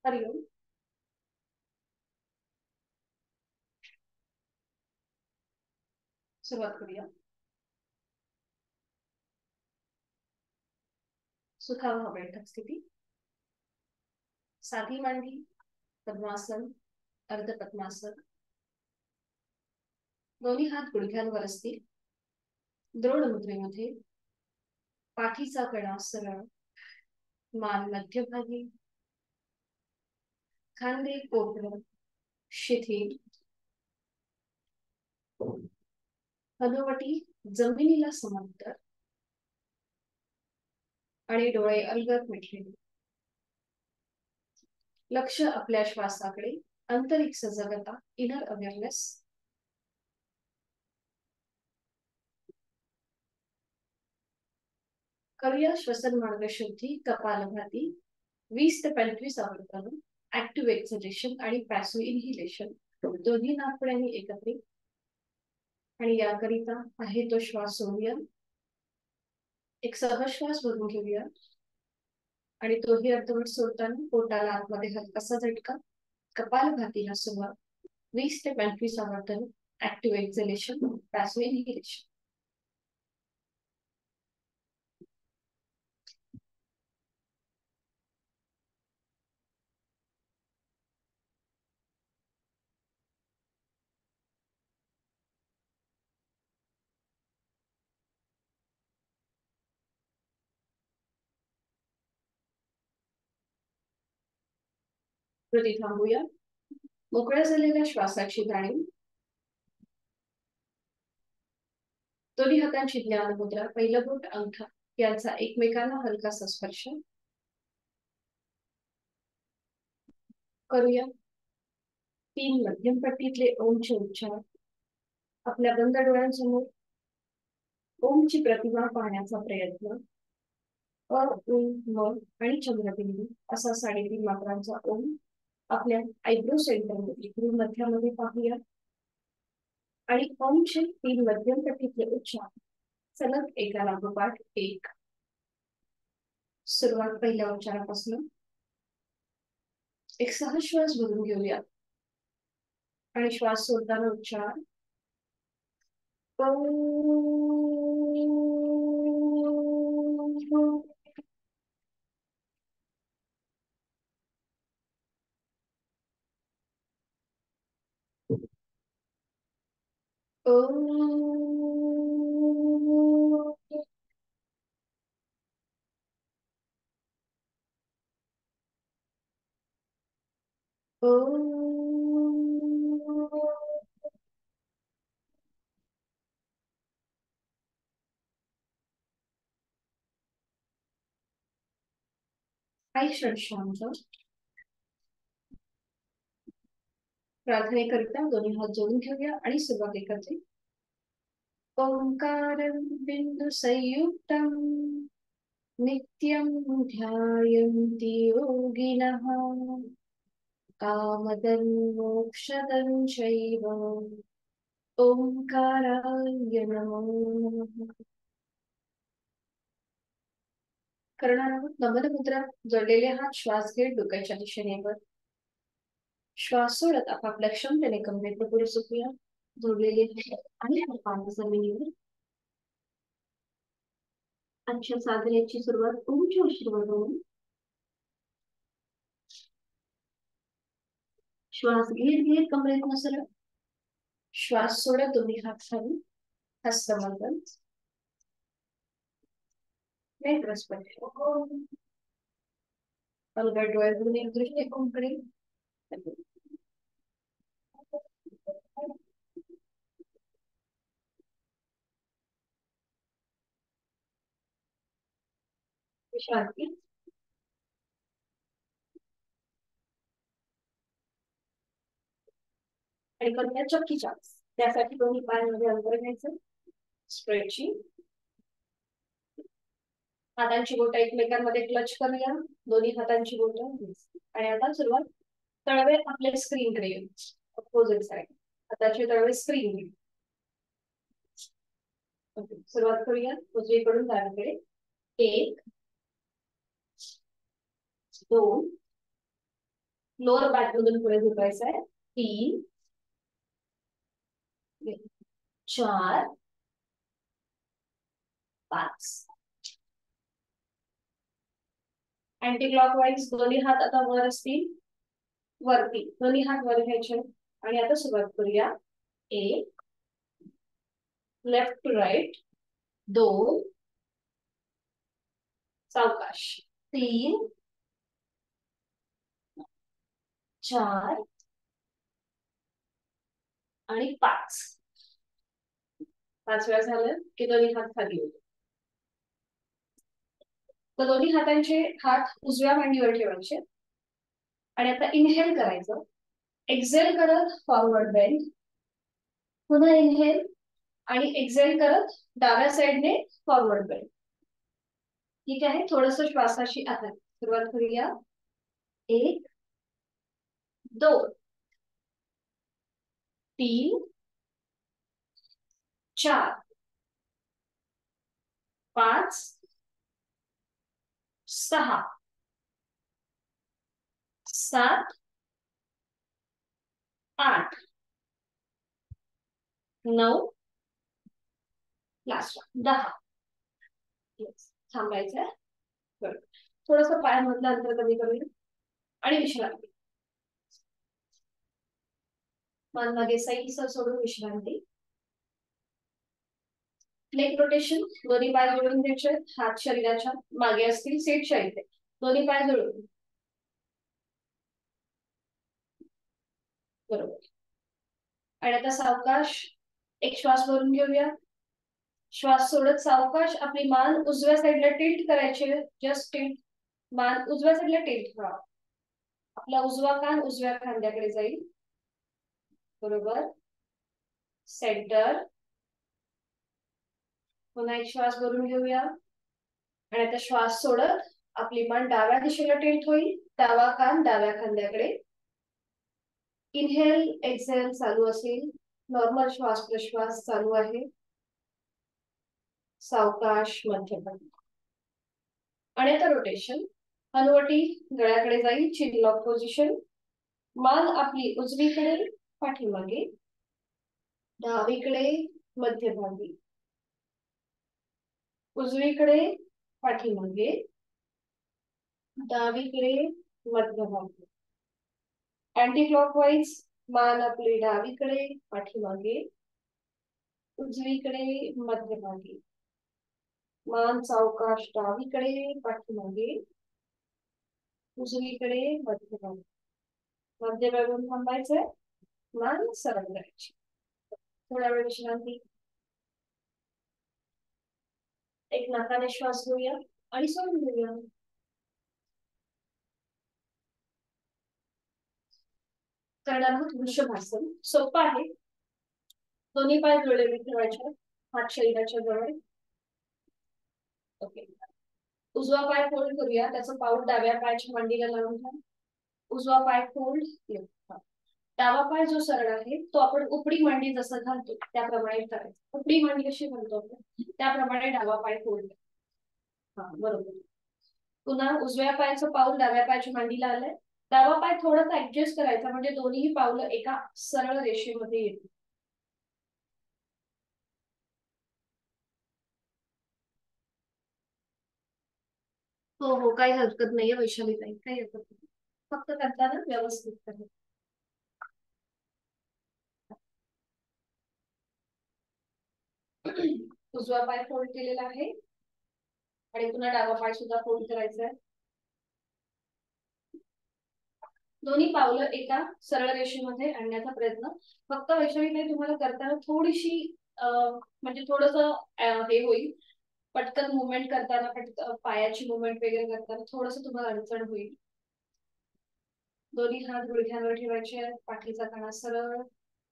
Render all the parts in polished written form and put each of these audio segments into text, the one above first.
हरिओम. सुरुवात करूया. सुखावह बैठक स्थिती. साधी मांडी, पद्मासन, अर्ध पद्मासन. दोन्ही हात गुडघ्यांवर असतील. द्रोण मुद्रेमध्ये पाठीचा कणा सरळ, मान मध्यभागी, खांदे कोपरं शिथिल, हनुवटी जमिनीला समांतर आणि डोळे अलगद मिटलेले. लक्ष आपल्या श्वासाकडे, आंतरिक सजगता, इनर अवेअरनेस. करूया श्वसन मार्ग शुद्धी, कपालभाती 20 ते 25 आवर्तन, ऍक्टिव्ह एक्सलेशन आणि पॅसिव्ह इनहिलेशन दोन्ही नाकपुड्यांनी एकत्रित. आणि याकरिता आहे तो श्वास सोडूया. एक सहश्वास भरून घेऊया आणि तोही अर्धवट सोडताना पोटाला आतमध्ये हलकासा झटका. कपालभातीला सुरुवात. 20 ते 25 आवर्तन, ऍक्टिव्ह एक्सलेशन, पॅसिव्ह इनहिलेशन. कृती थांबूया. मोकळ्या झालेल्या श्वासाची जाणीव. दोन्ही हातांची ज्ञान मुद्रा, पहिलं बोट अंगठा यांचा एकमेकांना हलकासा स्पर्श. करूया 3 मध्यम पट्टीतले ओमचे उच्चार. आपल्या बंद डोळ्यांसमोर ओमची प्रतिमा पाहण्याचा प्रयत्न. अ, उ, म आणि चंद्रबिंदू असा 3.5 मात्रांचा ओम आपल्या आयब्रो सेंटर मध्ये मध्यामध्ये पाहूया. आणि ओमचे 3 मध्यम पट्टीतले उच्चार सलग एका लागोपाठ एक. सुरुवात पहिल्या उच्चारापासून. एक सहश्वास भरून घेऊया आणि श्वास सोडताना उच्चार काही क्षण शांत. प्रार्थनेकरिता दोन्ही हात जोडून घेऊया आणि सुरुवात एकत्रित. ओंकारं बिंदु संयुक्तं नित्यं ध्यायन्ति योगिनः कामदं मोक्षदं चैव ओंकाराय नमः. करणार आहोत नमन मुद्रा. जोडलेले हात श्वास घेत डोक्याच्या दिशेने वर. श्वास सोडत आपापल्या क्षमतेने कमरेत पुढे झुकूया. जोडलेले आणि पाय जमिनीवर. आजच्या साधनेची सुरुवात ओमच्या आशीर्वादाने. श्वास घेत घेत कमरेत सरळ. श्वास सोडत दोन्ही हात खाली. हस्तमंथन. नेत्र स्पर्श. अलगद डोळ्यातून एक दृष्टिकोनकडे. शांती. आणि करूया चक्की चार्ज. त्यासाठी दोन्ही पायांमध्ये अंतर घ्यायचं. स्ट्रेचिंग. हातांची बोटं एकमेकांमध्ये क्लच करूया. दोन्ही हातांची बोटं. आणि आता सुरुवात. तळवे आपल्या स्क्रीनकडे येईल. Opposite side. हाताचे तळवे स्क्रीन. ओके, सुरुवात करूया उजवीकडून डावीकडे. 1 2 लोअर बॅक मधून पुढे झुकायचं आहे. 3 4 5. अँटी क्लॉकवाईज दोन्ही हात आता वर असतील, वरती दोन्ही हात वर घ्यायचे आणि आता सुरुवात करूया. 1 लेफ्ट टू राईट, 2 सावकाश, 3 4 आणि 5. 5 वेळा झालं की दोन्ही हात खाली होते. तर दोन्ही हातांचे हात उजव्या मांडीवर ठेवायचे आणि आता इनहेल करायचं. एक्झेल करत फॉरवर्ड बेंड, पुन्हा इनहेल आणि एक्झेल करत डाव्या साइडने फॉरवर्ड बेंड. ठीक आहे. थोडस श्वासाची आता सुरुवात करूया. 1 2 3 4 5 6 7 8 9 लास्ट 10. थांबायचंय. थोडस पायामधलं अंतर कमी करूया आणि विश्रांती. मान मागे सैल सोडून विश्रांती. नेक रोटेशन, दोन्ही पाय जोडून घ्यायचे, हात शरीराच्या मागे असतील, सीटच्या इथे दोन्ही पाय जोडून. बरोबर. आणि आता सावकाश एक श्वास भरून घेऊया. श्वास सोडत सावकाश आपली मान उजव्या साईडला टिल्ट करायची. Just tilt. मान उजव्या साईडला टिल्ट व्हा. आपला उजवा कान उजव्या खांद्याकडे जाईल. बरोबर. सेंटर. पुन्हा एक श्वास भरून घेऊया आणि आता श्वास सोडत आपली मान डाव्या दिशेला टिल्ट होईल. डावा कान डाव्या खांद्याकडे. इनहेल एक्झेल चालू असेल. नॉर्मल श्वास प्रश्वास चालू आहे. सावकाश मध्यभागी. आणि आता रोटेशन. हनुवटी गळ्याकडे जाईल. चिन लॉक पोझिशन. मान आपली उजवीकडे पाठीमागे, डावीकडे मध्यभागी, उजवीकडे पाठीमागे, डावीकडे मध्यभागी. अँटी क्लॉकवाईज मान आपली डावीकडे पाठीमागे, उजवीकडे मध्यभागी. मान सावकाश डावीकडे पाठीमागे, उजवीकडे मध्यभागी. मध्यभागून थांबायचंय. मान सरळ करायची. थोडा वेळ विश्रांती. एक नाकाने श्वास घेऊया आणि सोडून घेऊया. करणार आहोत वृषभासन. सोपं आहे. दोन्ही पाय जोडलेले ठेवायचे, हात शरीराच्या जवळ. ओके. उजवा पाय फोल्ड करूया. त्याचं पाऊल डाव्या पायाच्या मांडीला लावून घ्या. उजवा पाय फोल्ड. डावा पाय जो सरळ आहे तो आपण उपडी मांडी जसं घालतो त्याप्रमाणे करायचं. उपडी मांडी कशी घालतो आपण त्याप्रमाणे डावा पाय फोल्ड. हा बरोबर. पुन्हा उजव्या पायाचं पाऊल डाव्या पायाच्या मांडीला आलंय. डावा पाय थोडासा ऍडजस्ट करायचा म्हणजे दोन्ही पावलं एका सरळ रेषेमध्ये येतील. हो हो, काही हरकत नाहीये वैशाली ताई, काही हरकत नाही. फक्त करताना व्यवस्थित करा. उजवा पाय फोल्ड केलेला आहे आणि पुन्हा डावा पाय सुद्धा फोल्ड करायचा आहे. दोन्ही पावलं एका सरळ रेषेमध्ये आणण्याचा प्रयत्न. फक्त वैशाली ताई तुम्हाला करताना थोडीशी म्हणजे थोडस हे होईल. पटकन मुवमेंट करताना पायाची मुवमेंट वगैरे करताना थोडस तुम्हाला अडचण होईल. दोन्ही हात गुडघ्यांवर ठेवायचे. पाठीचा कणा सरळ,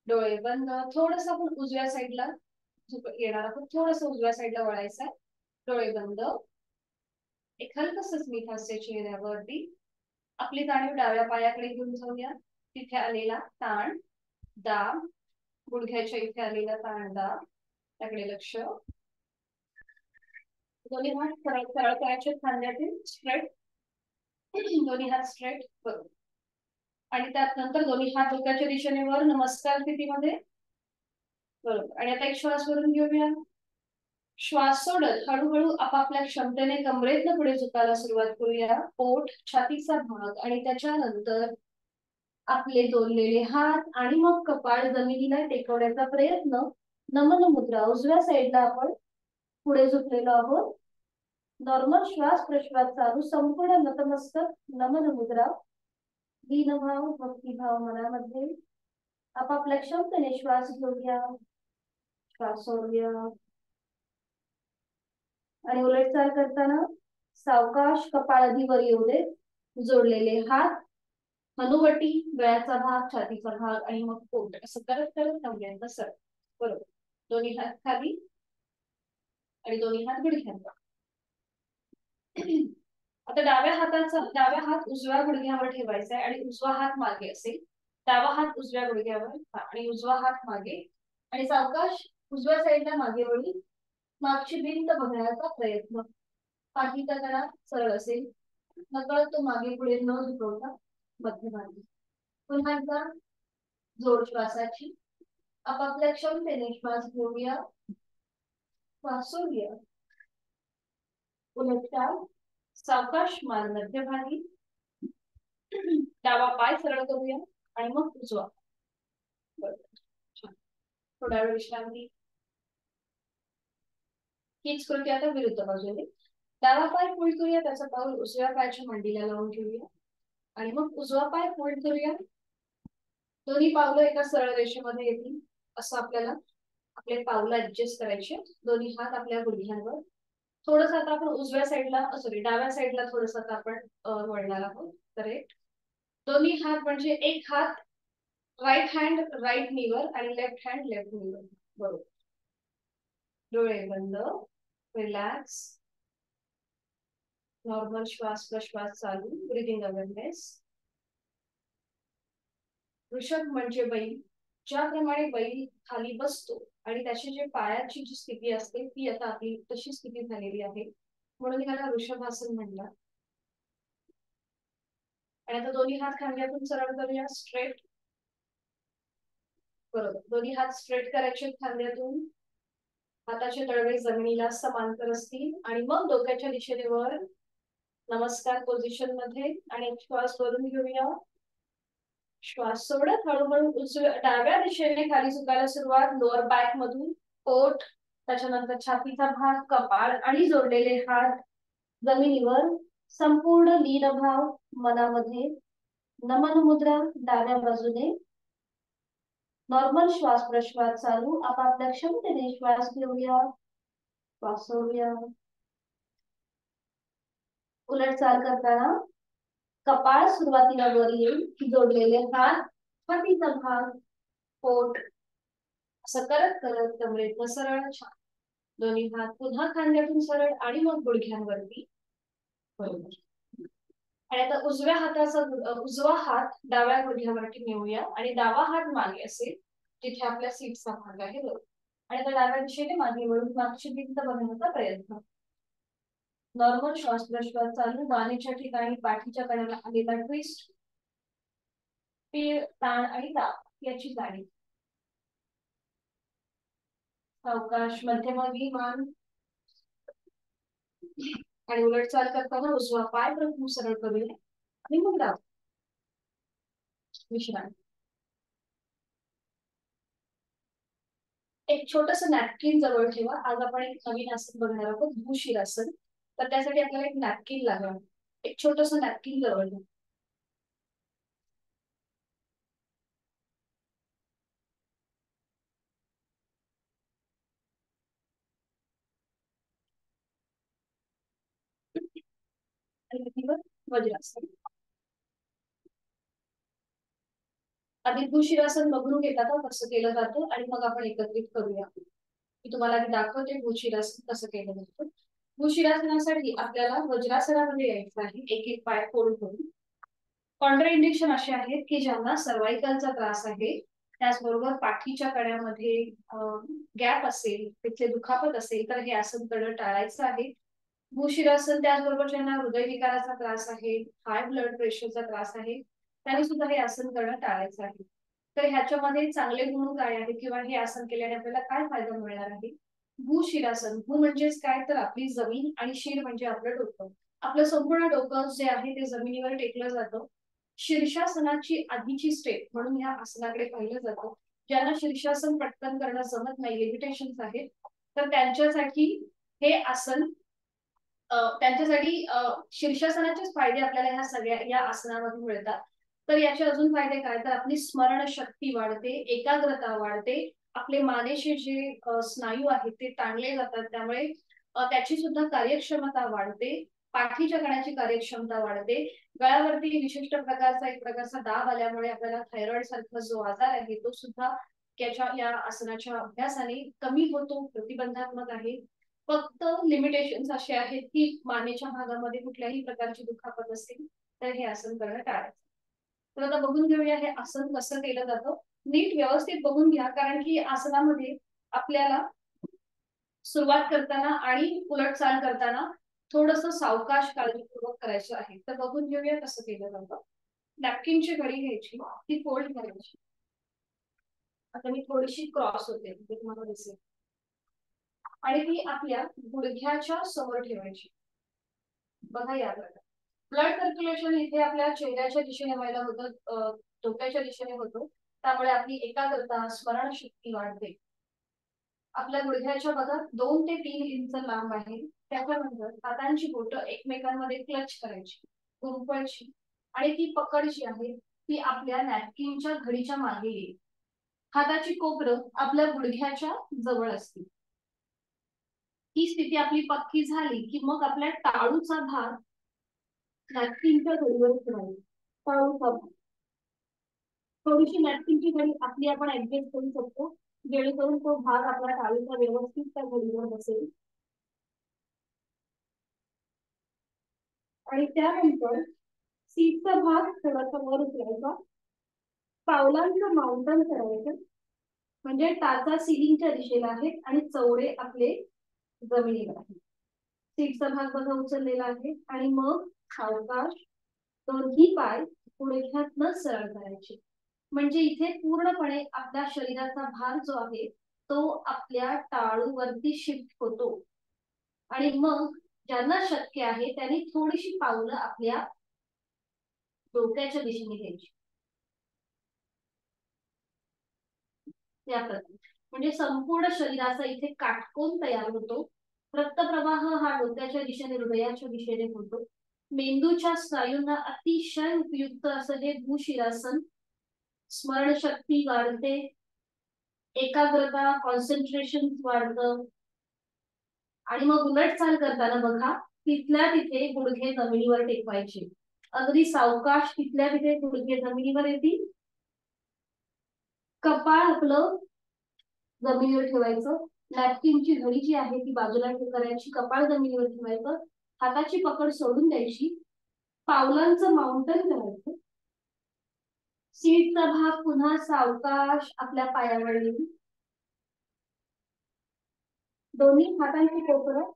डोळे बंद. थोडस आपण उजव्या साईडला येणार आहोत. थोडस उजव्या साईडला वळायचं आहे. डोळे बंद. एक हलकस स्मित हास्य चेहऱ्यावरती. आपली जाणीव डाव्या पायाकडे घेऊन जाऊया. तिथे आलेला ताण दाब, गुडघ्याच्या इथे आलेला ताण दाब, त्याकडे लक्ष. दोन्ही हात सरळ सरळ करायचे. खांद्यातील स्ट्रेट. दोन्ही हात स्ट्रेट. बरोबर. आणि त्यात नंतर दोन्ही हात डोक्याच्या दिशेने वर नमस्कार स्थितीमध्ये. बरोबर. आणि आता एक श्वास भरून घेऊया. श्वास सोडत हळूहळू आपापल्या क्षमतेने कमरेतनं पुढे झुकायला सुरुवात करूया. पोट, छातीचा भाग आणि त्याच्यानंतर आपले जोडलेले हात आणि मग कपाळ जमिनीला टेकवण्याचा प्रयत्न. नमन मुद्रा. उजव्या साईडला आपण पुढे झुकलेलो आहोत. नॉर्मल श्वास प्रश्वास चालू. संपूर्ण नतमस्तक. नमन मुद्रा. दीनभाव, भक्तिभाव मनामध्ये. आपापल्या क्षमतेने श्वास घेऊया, श्वास सोडूया. आणि उलटचाल करताना सावकाश कपाळ आधी वर येऊ दे. जोडलेले हात, हनुवटी, गळ्याचा भाग, छातीचा भाग आणि मग पोट असं करत करत नवऱ्यांना सर. बरोबर. दोन्ही हात खाली आणि दोन्ही हात गुडघ्यांवर. आता डाव्या हात उजव्या गुडघ्यावर ठेवायचा आहे आणि उजवा हात मागे असेल. डावा हात उजव्या गुडघ्यावर आणि उजवा हात मागे. आणि सावकाश उजव्या साईडला मागे वळी मागची भिंत बघण्याचा प्रयत्न. पाठीचा कणा सरळ असेल. नकळत तो मागे पुढे न झुकवता मध्यभागी. पुन्हा एकदा जोड श्वासाची. आपापल्या क्षमतेने श्वास घेऊया, श्वास सोडूया. उलटचाल. सावकाश मान मध्यभागी. डावा पाय सरळ करूया आणि मग उजवा. थोडा वेळ विश्रांती. हीच कृती आता विरुद्ध बाजूने. डावा पाय फोल्ड करूया, त्याचा पाऊल उजव्या पायाच्या मांडीला लावून घेऊया आणि मग उजवा पाय फोल्ड करूया. दोन्ही पावलं एका सरळ रेषेमध्ये येतील असं आपल्याला आपले पावलं ऍडजस्ट करायचे. दोन्ही हात आपल्या गुडघ्यांवर. थोडस आता आपण उजव्या साईडला सॉरी डाव्या साईडला थोडस आता आपण वळणार आहोत. करेक्ट. दोन्ही हात म्हणजे एक हात राईट हँड राईट नीवर आणि लेफ्ट हँड लेफ्ट नीवर. बरोबर. डोळे बंद. रिलॅक्स. नॉर्मल श्वास प्रश्वास चालू. Breathing awareness. ऋषभ म्हणजे बैल. ज्याप्रमाणे बैल खाली बसतो आणि त्याची जे पायाची जी स्थिती असते ती आता आपली तशी स्थिती झालेली आहे, म्हणून ह्याला ऋषभासन म्हणतात. आणि आता दोन्ही हात खांद्यातून सरळ करूया. स्ट्रेट. बरोबर. दोन्ही हात स्ट्रेट करायचे खांद्यातून. हाताचे तळवे जमिनीला समांतर असतील आणि मग डोक्याच्या दिशेने वर नमस्कार पोझिशन मध्ये. आणि श्वास भरून घेऊया. श्वास सोडत हळूहळू डाव्या दिशेने खाली झुकायला सुरुवात. लोअर बॅक मधून पोट, त्याच्यानंतर छातीचा भाग, कपाळ आणि जोडलेले हात जमिनीवर. संपूर्ण लीनभाव मनामध्ये. नमन मुद्रा डाव्या बाजूने. नॉर्मल श्वास प्रश्वास चालू. आपापल्या क्षमतेने श्वास घेऊया, श्वास सोडूया. उलट चाल करताना कपाळ सुरुवातीला वर येईल. जोडलेले हात, छातीचा भाग, पोट असं करत करत कमरेतनं सरळ. छान. दोन्ही हात पुन्हा खांद्यातून सरळ आणि मग गुडघ्यांवरती. बरोबर. आणि आता उजवा हात डाव्या गुडघ्यावरती नेऊया आणि डावा हात मागे असेल जिथे आपल्या सीटचा भाग आहे. बरोबर. आणि आता डाव्या दिशेने मागे वळून मागची भिंत बनवण्याचा प्रयत्न. नॉर्मल श्वास प्रश्वास चालू. मानेच्या ठिकाणी पाठीच्या कण्याला आलेला ट्विस्ट. पीळ, ताण आणि दाब याची जाणीव. सावकाश मध्यभागी मान. आणि उलट चाल करताना उजवा पाय प्रथम सरळ करूया आणि मग डावा. विश्रांती. एक छोटस नॅपकिन जवळ ठेवा. आज आपण एक नवीन आसन बघणार आहोत, भूशिरासन. तर त्यासाठी आपल्याला एक नॅपकिन लागणार. एक छोटस नॅपकिन जवळ ठेवा. आणि वज्रासन. आधी भूशिरासन बघून घेता का कसं केलं जातं आणि मग आपण एकत्रित करूया. मी तुम्हाला दाखवते भूशिरासन कसं केलं जातं. भूशिरासनासाठी आपल्याला वज्रासनामध्ये यायचं आहे. एक एक पाय फोल्ड करून. कॉन्ट्राइंडिकेशन असे आहेत की ज्यांना सर्वाइकलचा त्रास आहे, त्याचबरोबर पाठीच्या कण्यामध्ये गॅप असेल, तिथले दुखापत असेल तर हे आसन करणं टाळायचं आहे. भूशिरासन त्याचबरोबर ज्यांना हृदयविकाराचा त्रास आहे, हाय ब्लड प्रेशरचा त्रास आहे, त्याने सुद्धा हे आसन करणं टाळायचं आहे. तर ह्याच्यामध्ये चांगले गुण काय आहे किंवा हे आसन केल्याने आपल्याला काय फायदा मिळणार आहे? भूशिरासन. भू म्हणजेच काय, तर आपली जमीन, आणि शिर म्हणजे आपलं डोकं. आपलं संपूर्ण डोकं जे आहे ते जमिनीवर टेकलं जातं. शीर्षासनाची आधीची स्टेप म्हणून ह्या आसनाकडे पाहिलं जातं. ज्यांना शीर्षासन पटकन करणं जमत नाही, लिमिटेशन्स आहेत, तर त्यांच्यासाठी हे आसन त्यांच्यासाठी शीर्षासनाचेच फायदे आपल्याला ह्या सगळ्या या आसनामधून मिळतात. तर याचे अजून फायदे काय, तर आपली स्मरण शक्ती वाढते, एकाग्रता वाढते, आपले मानेचे जे स्नायू आहेत ते ताणले जातात, त्यामुळे त्याची सुद्धा कार्यक्षमता वाढते, पाठीच्या कण्याची कार्यक्षमता वाढते, गळ्यावरती विशिष्ट प्रकारचा एक प्रकारचा दाब आल्यामुळे आपल्याला थायरॉइड सारखा जो आजार आहे तो सुद्धा त्याच्या या आसनाच्या अभ्यासाने कमी होतो, प्रतिबंधात्मक आहे. फक्त लिमिटेशन्स असे आहेत की मानेच्या भागामध्ये कुठल्याही प्रकारची दुखापत असतील तर हे आसन करणं टाळायचं. तर आता बघून घेऊया हे आसन कसं केलं जातं. नीट व्यवस्थित बघून घ्या, कारण की आसनामध्ये आपल्याला सुरुवात करताना आणि उलट चाल करताना थोडस सावकाश काळजीपूर्वक करायचं आहे. तर बघून घेऊया कसं केलं जातं. नॅपकिनची घडी घ्यायची, ती फोल्ड करायची. आता मी थोडीशी क्रॉस होते, ते तुम्हाला दिसेल, आणि ती आपल्या गुडघ्याच्या समोर ठेवायची. बघा या प्रकारे ब्लड सर्क्युलेशन इथे आपल्या चेहऱ्याच्या दिशेने व्हायला होतं, डोक्याच्या दिशेने होतो, त्यामुळे आपली एकाग्रता, स्मरणशक्ती वाढते. आपल्या गुडघ्याच्या बघा 2 ते 3 इंच लांब आहे. त्याच्यानंतर हातांची बोटं एकमेकांमध्ये क्लच करायची, गुंफवायची, आणि ती पकड जी आहे ती आपल्या नॅपकिनच्या घडीच्या मागे येईल. हाताची कोपरं आपल्या गुडघ्याच्या जवळ असतील. ही स्थिती आपली पक्की झाली की मग आपल्या टाळूचा भाग नॅपकिनच्या घडीवर ठेवायचा. टाळूचा भाग थोडीशी नॅपकिनची घडी आपली आपण ऍडजस्ट करू शकतो, जेणेकरून तो भाग आपला टाळूचा व्यवस्थित त्या घडीवर बसेल. आणि त्यानंतर सीटचा भाग थोडासा वर उचलायचा, पावलांचं माउंटन करायचं, म्हणजे टाचा सिलिंगच्या दिशेला आहे आणि चवडे आपले जमिनीवर आहे. सीटचा भाग बघा उचललेला आहे, आणि मग सावकाश दोन्ही पाय गुडघ्यातनं सरळ करायचे. म्हणजे इथे पूर्णपणे आपल्या शरीराचा भार जो आहे तो आपल्या टाळूवरती शिफ्ट होतो. आणि मग ज्यांना शक्य आहे त्यांनी थोडीशी पावलं आपल्या डोक्याच्या दिशेने घ्यायची. त्या प्रकारे म्हणजे संपूर्ण शरीराचा इथे काटकोन तयार होतो. रक्तप्रवाह हा डोक्याच्या दिशेने, हृदयाच्या दिशेने होतो. मेंदूच्या स्नायूंना अतिशय उपयुक्त असं हे भूशिरासन. स्मरणशक्ती वाढते, एकाग्रता, कॉन्सन्ट्रेशन वाढतं. आणि मग उलट चाल करताना बघा तिथल्या तिथे गुडघे जमिनीवर टेकवायचे. अगदी सावकाश तिथल्या तिथे गुडघे जमिनीवर येतील. कपाळ आपलं जमिनीवर ठेवायचं. नॅपकिनची घडी जी आहे ती बाजूला करायची, कपाळ जमिनीवर ठेवायचं, हाताची पकड सोडून द्यायची, पावलांचं माउंटन करायचं. सीटचा भाग पुन्हा सावकाश आपल्या पायावर येईल. दोन्ही हातांची कोपरं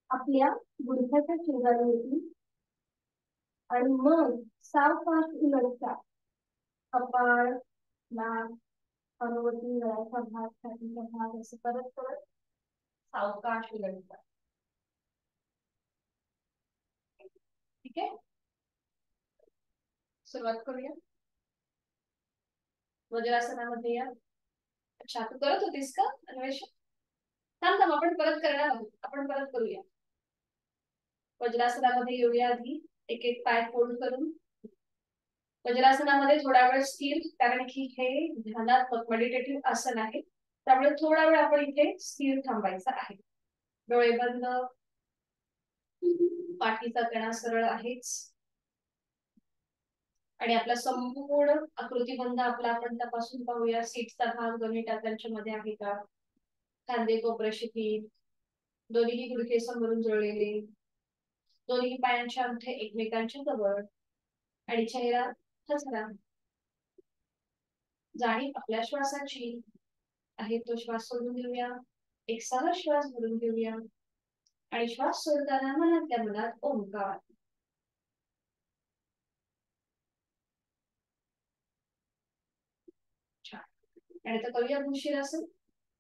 आपल्या गुडघ्याच्या शेजारी येतील, आणि मग सावकाश उलटचा कपाळ, नाक, हनुवटी, गळ्याचा भाग, छातीचा भाग असं करत करत सावकाश उलटचा. ठीक आहे, सुरुवात करूया. वज्रासनामध्ये या. अच्छा, तू करत होतीस का अन्वेषण? थांब थांब, आपण परत करणार आहोत, आपण परत करूया. वज्रासनामध्ये येऊया आधी, एक एक पाय फोल्ड करून. वज्रासनामध्ये थोडा वेळ स्थिर, कारण की हे ध्यानात्मक मेडिटेटिव्ह आसन आहे, त्यामुळे थोडा वेळ आपण इथे स्थिर थांबायचं आहे. डोळे बंद, पाठीचा कणा सरळ आहेच, आणि आपला संपूर्ण आकृतीबंध आपला आपण तपासून पाहूया. सीटचा भाग दोन्ही टाचांच्या मध्ये आहे का, खांदे कोपरे शिथिल, दोन्ही गुडघे समोरून जुळलेले, दोन्ही पायांच्या अंगठे एकमेकांच्या जवळ, आणि चेहरा हसरा. जाणीव आपल्या श्वासाची आहे, तो श्वास सोडून घेऊया. एक सहा श्वास भरून घेऊया, आणि श्वास सोडताना मनातल्या मनात ओंकार. आणि आता करूया भूशिरासन.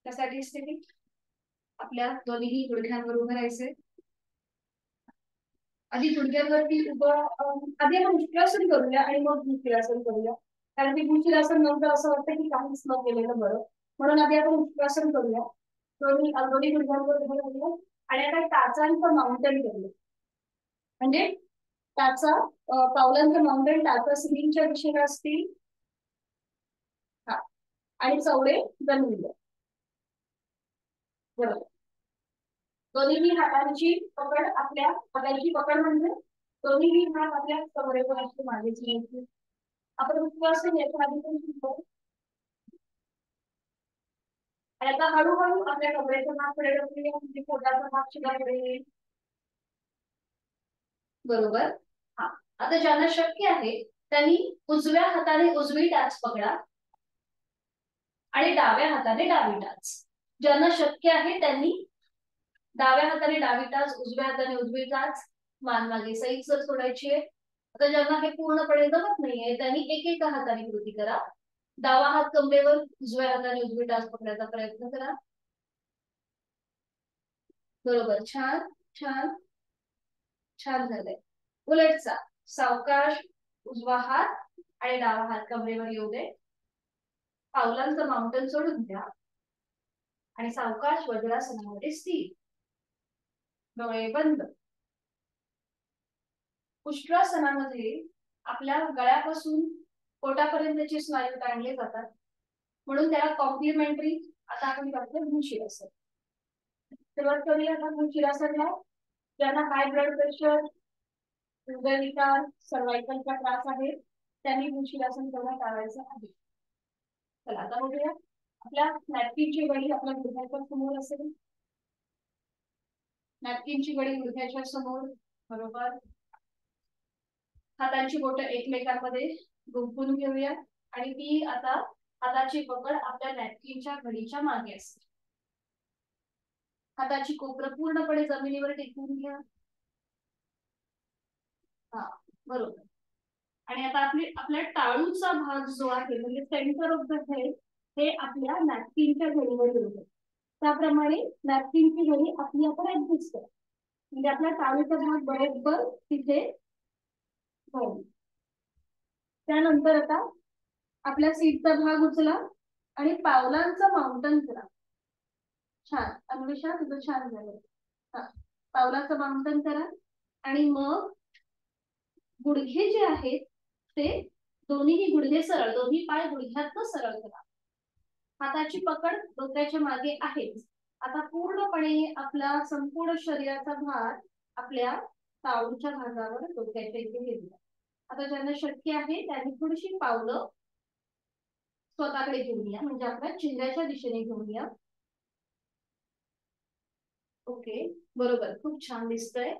त्यासाठी स्थिती आपल्या दोन्ही गुडघ्यांवर उभं राहायचंय. आधी गुडघ्यांवरती उभं आधी आपण वृक्षासन करूया आणि मग भूशिरासन करूया. कारण की भूशिरासन नंतर असं वाटतं की काहीच न केलेलं बरं, म्हणून आधी आपण वृक्षासन करूया. दोन्ही गुडघ्यांवर उभं राहूया आणि आता टाचांचं माउंटेन करूया. म्हणजे टाचा पावलांचं माउंटेन टाचा सिलिंगच्या दिशेला असतील. हा, आणि चवडे जमिनीवर. बरोबर. दोन्ही हातांची पकड आपल्या हातांची पकड म्हणजे दोन्ही हात आपल्या कमरेवर असते मागे. आपण वृक्षासन याच्या आधी पण शिकलो. आणि आता हळूहळू आपल्या कमरेचा भाग पुढे ढकलूया, म्हणजे पोटाचा भाग सुद्धा पुढे येईल. बरोबर. हा, आता ज्यांना शक्य आहे त्यांनी उजव्या हाताने उजवी टाच पकडा आणि डाव्या हाताने डावी टाच. ज्यांना शक्य आहे त्यांनी डाव्या हाताने डावी टाच, उजव्या हाताने उजवी टाच, मान मागे सैल सोडायची आहे. आता ज्यांना हे पूर्णपणे जमत नाहीये त्यांनी एकेका हाताने कृती करा. डावा हात कमरेवर, उजव्या हाताने उजवी टाच पकडायचा प्रयत्न करा. बरोबर. छान छान छान झालंय. उलटचा सावकाश उजवा हात आणि डावा हात कमरेवर येऊ दे. पावलांचं माउंटन सोडून द्या आणि सावकाश वज्रासनामध्ये स्थिर. डोळे बंद. उष्ट्रासनामध्ये आपल्या गळ्यापासून पोटापर्यंतचे स्नायू ताणले जातात, म्हणून त्याला कॉम्प्लिमेंटरी आता आपण करतो भूशिरासन. सुरुवात करूया आता भूशिरासनला. ज्यांना हाय ब्लड प्रेशर, हृदयविकार, सर्वायकलचा त्रास आहे त्यांनी भूशिरासन करणं टाळायचं आहे. चला आता बघूया. आपल्या नॅपकिनची वडी आपल्या गुडघ्याच्या समोर असेल. नॅपकिनची वडी गुडघ्याच्या समोर. बरोबर. हातांची बोटं एकमेकांमध्ये गुंफून घेऊया आणि ती आता हाताची पकड आपल्या नॅपकिनच्या घडीच्या मागे असते. हाताची कोपरं पूर्णपणे जमिनीवर टेकवून घ्या. हा, बरोबर. आणि आता आपल्या टाळूचा भाग जो आहे म्हणजे सेंटर ऑफ द हेड हे आपल्या नॅपकिनच्या घडीवर येतो. त्याप्रमाणे नॅपकिनची घडी आपली आपण ऍडजस्ट करा, म्हणजे आपला टाळूचा भाग बरोबर तिथे होईल. त्यानंतर आता आपल्या सीटचा भाग उचला आणि पावलांचं माउंटन करा. छान अन्वेषा, तुझं छान झालं. हा, पावलाचं माउंटन करा आणि मग गुडघे जे आहेत ते दोन्ही गुडघे सरळ, दोन्ही पाय गुडघ्यात सरळ करा. हाताची पकड डोक्याच्या मागे आहे. आता पूर्णपणे आपला संपूर्ण शरीराचा भार आपल्या टाळूच्या भागावर डोक्याच्या इथे घेऊया. आता ज्यांना शक्य आहे त्यांनी थोडीशी पावलं स्वतःकडे घेऊन या, म्हणजे आपल्या चेहऱ्याच्या दिशेने घेऊन या. ओके, बरोबर. खूप छान दिसतंय.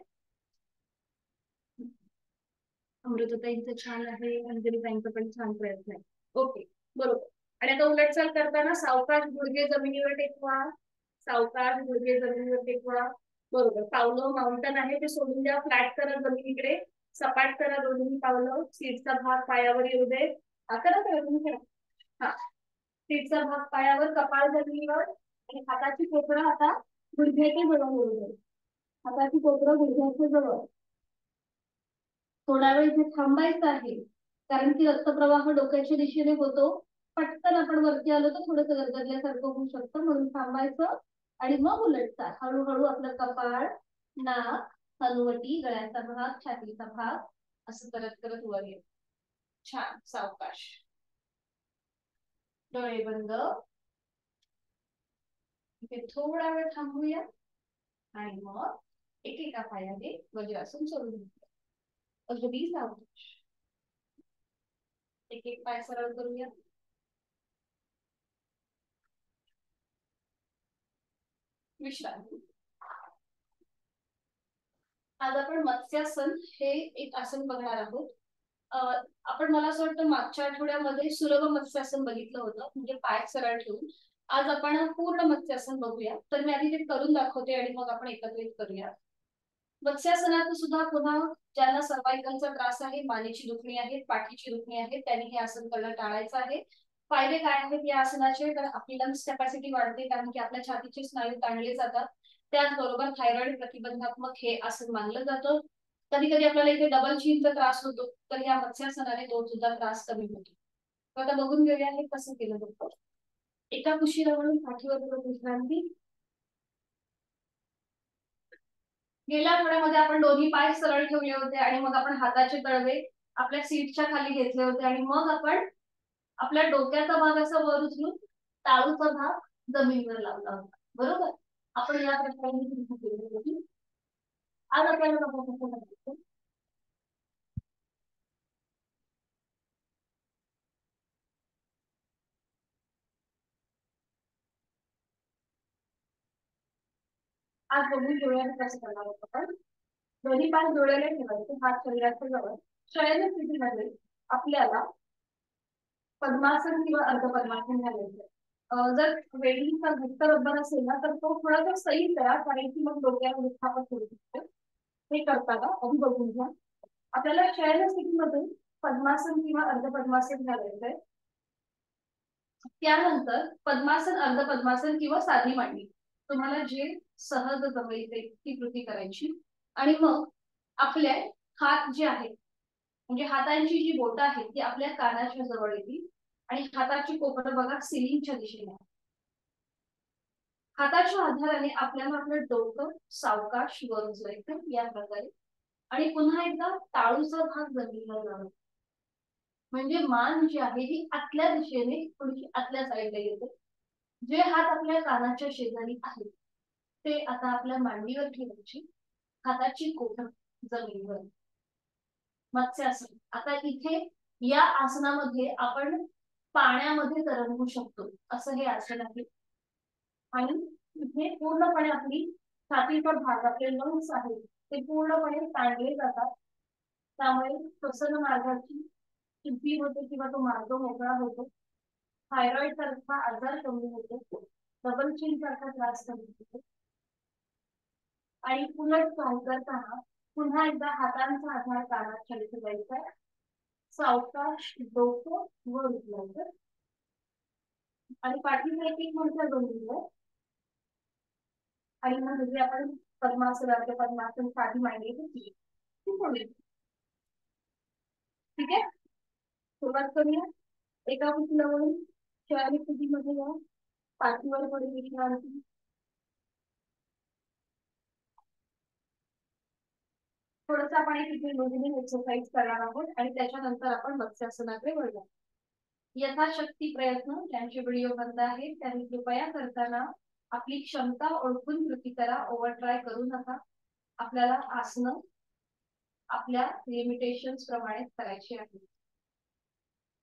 अमृतताईंचं छान आहे, अंजली ताईंचा पण छान प्रयत्न आहे. ओके, बरोबर. आणि आता उलटचाल करताना सावकाश गुडघे जमिनीवर टेकवा. सावकाश गुडघे जमिनीवर टेकवा. बरोबर. पावलं माउंटन आहे ते सोडून द्या. फ्लॅट करा जमिनीकडे. सपाट करा दोन्ही पावलं. सीटचा भाग पायावर येऊ दे. हा करा तुम्ही. हा, सीटचा भाग पायावर, कपाळ जमिनीवर आणि हाताची कोपरं आता गुडघ्याच्या जवळ येऊ दे. हाताची कोपरं गुडघ्याच्या जवळ. थोडा वेळ इथे थांबायचं आहे, कारण की रक्तप्रवाह डोक्याच्या दिशेने होतो. पटकन आपण वरती आलो तर थोडंसं गरगरल्यासारखं होऊ शकतं, म्हणून थांबायचं आणि मग उलटचा हळूहळू आपलं कपाळ, नाक, हनुवटी, गळ्याचा भाग, छातीचा भाग असं करत करत वर येईल. छान. सावकाश. डोळे बंद. इथे थोडा वेळ थांबूया आणि मग एकेका पायाने वज्रासन सोडून घेऊया. अगदी सावकाश. एक एक पाय सरळ करूया. विश्रांती. आज आपण मत्स्यासन हे एक आसन बघणार आहोत. आपण मला असं वाटतं मागच्या आठवड्यामध्ये सुलभ मत्स्यासन बघितलं होतं, म्हणजे पाय सरळ ठेवून. आज आपण पूर्ण मत्स्यासन बघूया. तर मी आधी ते करून दाखवते आणि मग आपण एकत्रित करूया. मत्स्यासनात सुद्धा पुन्हा ज्यांना सर्वायकलचा त्रास आहे, मानेची दुखणी आहे, पाठीची दुखणी आहे, त्यांनी हे आसन करणं टाळायचं आहे. फायदे काय आहेत या आसनाचे? तर आपली लंग्स कॅपॅसिटी वाढते, कारण की आपल्या छातीचे स्नायू ताणले जातात. त्याचबरोबर थायरॉइड प्रतिबंधात्मक हे आसन मानलं जातं. कधी कधी आपल्याला इथे डबल चीनचा त्रास होतो, तर या मत्स्यासनाने तो सुद्धा त्रास कमी होतो. तर आता बघून घेऊया हे कसं केलं जातं. एका कुशीला म्हणून पाठीवर विश्रांती. गेल्या आठवड्यामध्ये आपण दोन्ही पाय सरळ ठेवले होते आणि मग आपण हाताचे तळवे आपल्या सीटच्या खाली घेतले होते आणि मग आपण आपल्या डोक्याचा भाग असा वर उचलून टाळूचा भाग जमिनीवर लावला होता, बरोबर? आपण या प्रकारे आज आपल्याला आज बघून घेऊया कसं करणार आहोत आपण. दोन्ही पाय जोडलेले ठेवायचे, हात शरीराच्या जवळ. शयन स्थितीमध्ये आपल्याला पद्मासन किंवा अर्धपद्मासन घालायचं. जर वेल्डिंगचा घट्ट रबर असेल ना, तर तो थोडासा सैल करा, कारण की मग डोक्यावर दुखापत होऊ शकते. हे करताना आधी बघून घ्या. आपल्याला शयन स्थितीमध्ये पद्मासन किंवा अर्धपद्मासन घालायचंय. त्यानंतर पद्मासन, अर्धपद्मासन किंवा साधी मांडी, तुम्हाला जे सहज जमेल ते ती कृती करायची. आणि मग आपले हात जे आहेत, म्हणजे हातांची जी बोटं आहेत ती आपल्या कानाच्या जवळ येतील आणि हाताची कोपरं बघा सिलिंगच्या दिशेने. हाताच्या आधाराने आपल्याला आपलं डोकं सावकाश वर उचलायचं या प्रकारे. आणि पुन्हा एकदा टाळूचा भाग जमिनीला जाणार, म्हणजे मान जी आहे ही आतल्या दिशेने थोडीशी आतल्या साईडला येते. जे हात आपल्या कानाच्या शेजारी आहेत ते आता आपल्या मांडीवर ठेवायची, हाताची कोपर जमिनीवर. मत्स्यासन. आता इथे या आसनामध्ये आपण पाण्यामध्ये तरंगू शकतो, असं हे आसन आहे. आणि इथे पूर्णपणे आपली छातीचा भाग, आपले लंग्स आहेत ते पूर्णपणे ताणले जातात. त्यामुळे श्वसन मार्गाची शुद्धी होते किंवा तो मार्ग मोकळा होतो. थायरॉइड सारखा आजार कमी होतो, डबल चिन सारखा त्रास कमी होतो. आणि उलट काय करताना पुन्हा एकदा हातांचा आधार कानात खाली ठेवायचा, सावकाश डोकं वर उचलायचं आणि पाठीचा एक मोठा जोडून. आणि मग म्हणजे आपण पद्मासन, पद्मासन साधी मांडली होती, ठीक आहे. सुरुवात करूया. एका उचलावरून शरीर स्थितीमध्ये या, पाठीवर पडून विश्रांती. थोडंसं आपण एक इथे लोडिंग एक्सरसाइज करणार आहोत आणि त्याच्यानंतर आपण मत्स्यासनाकडे वळूया. यथाशक्ती प्रयत्न, ज्यांचे व्हिडिओ बंद आहेत त्यांनी कृपया करताना आपली क्षमता ओळखून कृती करा, ओव्हर ट्राय करू नका. आपल्याला आसनं आपल्या लिमिटेशन्स प्रमाणे करायची आहे.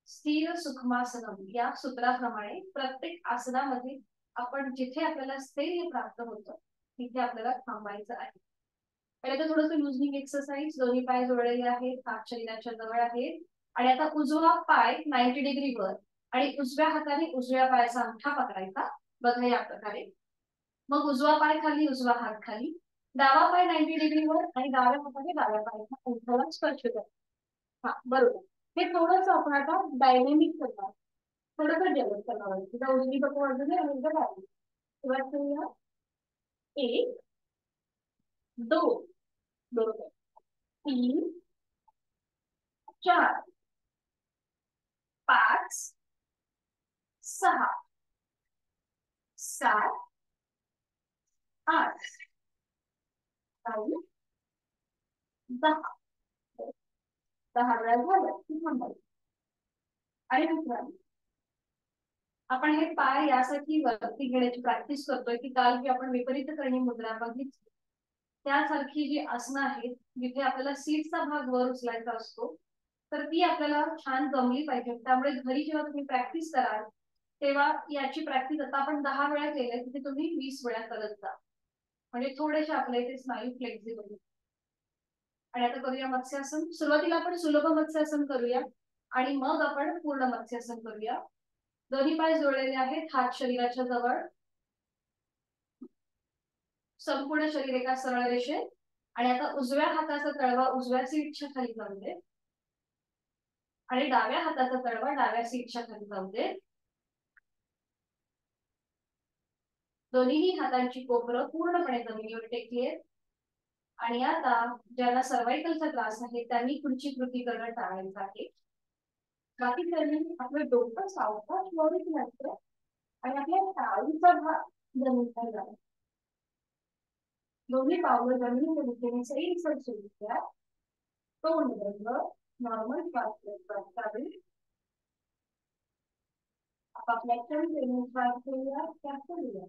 स्थिर सुखमासनम या सूत्राप्रमाणे प्रत्येक आसनामध्ये आपण जिथे आपल्याला स्थैर्य प्राप्त होतं तिथे आपल्याला थांबायचं आहे. पहिले तर थोडंसं लुझनिंग एक्सरसाइज. दोन्ही पाय जोडलेले आहेत, हात शरीराच्या जवळ आहेत आणि आता उजवा पाय 90 डिग्री वर आणि उजव्या हाताने उजव्या पायाचा अंगठा पकडायचा, बघा या प्रकारे. मग उजवा पाय खाली, उजवा हात खाली, डावा पाय 90 डिग्री वर आणि डाव्या हाताने डाव्या पायाच्या अंगठ्याला स्पर्श करा. हा बरोबर. हे थोडंसं आपण आता डायनेमिक करणार, थोडंसं डेव्हलप करणार. तिथं उजवी बाजू बाजूने आणि एकदा डावी. सुरुवात करूया. 1 2 बरोबर, 3 4 5 6 7 8 9 10. 10 वेळा झालं की थांबायचं. आणि मित्रांनो, आपण हे पाय यासाठी वरती घेण्याची प्रॅक्टिस करतोय की काल जी आपण विपरीत करणी मुद्रा बघितली त्यासारखी जी आसनं आहेत जिथे आपल्याला सीटचा भाग वर उचलायचा असतो, तर ती आपल्याला छान जमली पाहिजे. त्यामुळे घरी जेव्हा तुम्ही प्रॅक्टिस कराल तेव्हा याची प्रॅक्टिस आता आपण 10 वेळा केली तिथे तुम्ही 20 वेळा करत जा, म्हणजे थोडेसे आपल्या इथे स्नायू फ्लेक्झिबल. आणि आता करूया मत्स्यासन. सुरुवातीला आपण सुलभ मत्स्यासन करूया आणि मग आपण पूर्ण मत्स्यासन करूया. दोन्ही पाय जोडलेले आहेत, हात शरीराच्या जवळ, संपूर्ण शरीर एका सरळ रेषेत. आणि आता उजव्या हाताचा तळवा उजव्या सीटच्या खाली जाऊ दे आणि डाव्या हाताचा तळवा डाव्या सीटच्या खाली जाऊ दे. दोन्ही हातांची कोपरं पूर्णपणे जमिनीवर टेकली आहेत. आणि आता ज्यांना सर्वायकलचा त्रास आहे त्यांनी पुढची कृती करणं टाळायचं आहे. बाकी त्यांनी आपलं डोकं सावकाश वरच लागतं आणि आपल्या टाळीचा भाग जमिनीवर जातो. दोन्ही पावलं जमिनीच्या दिशेने सैलसर सुरू करा. तोंड बंद, नॉर्मल श्वास घ्यावी. आपापल्या क्षमतेने श्वास घेऊया, श्वास सोडूया.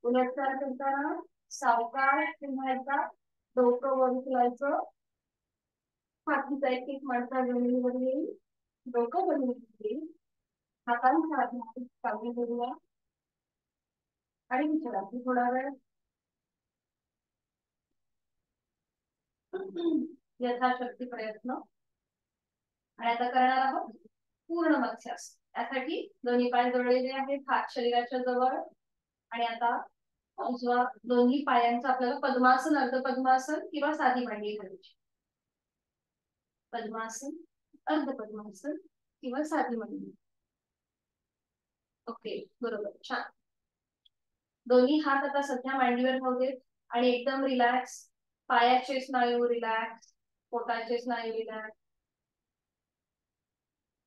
उलटचाल करताना सावकाश पुन्हा एकदा डोकं वर उचलायचं. पाठीचा एक मणका जमिनीवर येईल. डोकं जमिनीवर येईल. हातांचा हात काढून घेऊया आणि विचारा थोडा वेळ यथाशक्ती प्रयत्न. आणि आता करणार आहोत पूर्ण मत्स्यासन. त्यासाठी दोन्ही पाय जोडलेले आहेत, हात शरीराच्या जवळ. आणि आता दोन्ही पायांचं आपल्याला पद्मासन, अर्ध पद्मासन किंवा साधी मांडी घालायची. पद्मासन, अर्ध पद्मासन किंवा साधी मांडी. ओके, बरोबर, छान. दोन्ही हात आता सध्या मांडीवर ठेवलेत आणि एकदम रिलॅक्स. पायाचे स्नायू रिलॅक्स, पोटाचे स्नायू रिलॅक्स,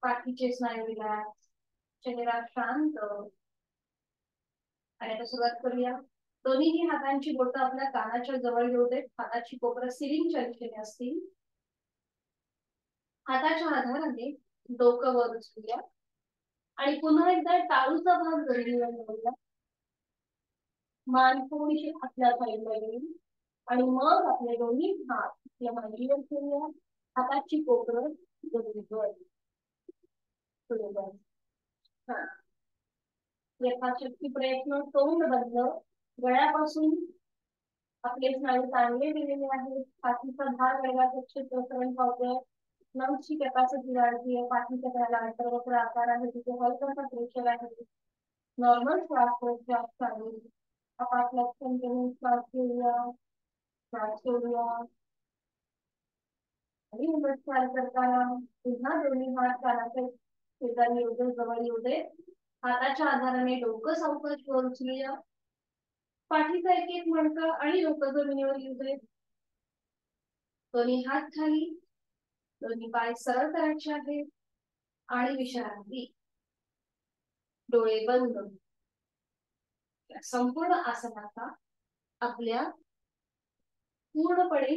पाठीचे स्नायू रिलॅक्स, चेहरा शांत. आणि आता सुरुवात करूया. दोन्ही हातांची बोटं आपल्या कानाच्या जवळ घेऊ देत. हाताची कोपरं सिलिंगच्या दिशेने असतील. हाताच्या आधाराने डोकं वर उचलूया आणि पुन्हा एकदा टाळूचा भाग जमिनीवर ठेवूया. मान थोडीशी आपल्या साईडला येईल आणि मग आपले दोन्ही हात आपल्या मांडीवर ठेवूया. हाताची कोपरं जमिनीवर. यथाशक्ती प्रयत्न. तोंड बंद. गळ्यापासून आपले स्नायू ताणले गेलेले आहेत. पाठीचा भाग गळ्यापेक्षा प्रसरण पावतोय. लंग्सची कॅपॅसिटी वाढती आहे. पाठीच्या गळ्याला अंतर्वक्र आकार आहे, तिथे हलकासा प्रेशर आहे. नॉर्मल श्वास चालू. आपापल्या क्षमतेने श्वास घेऊया, श्वास सोडूया. आणि उलटचाल करताना पुन्हा दोन्ही हात कानाच्या शेजारी येऊ दे, जवळ येऊ दे. हाताच्या आधाराने डोकं सावकाश वर उचलूया. पाठीचा एक मणका आणि डोकं जमिनीवर येऊ दे. दोन्ही हात खाली. दोन्ही पाय सरळ करायचे आहेत आणि विश्रांती. डोळे बंद. संपूर्ण आसनाचा आपल्या पूर्णपणे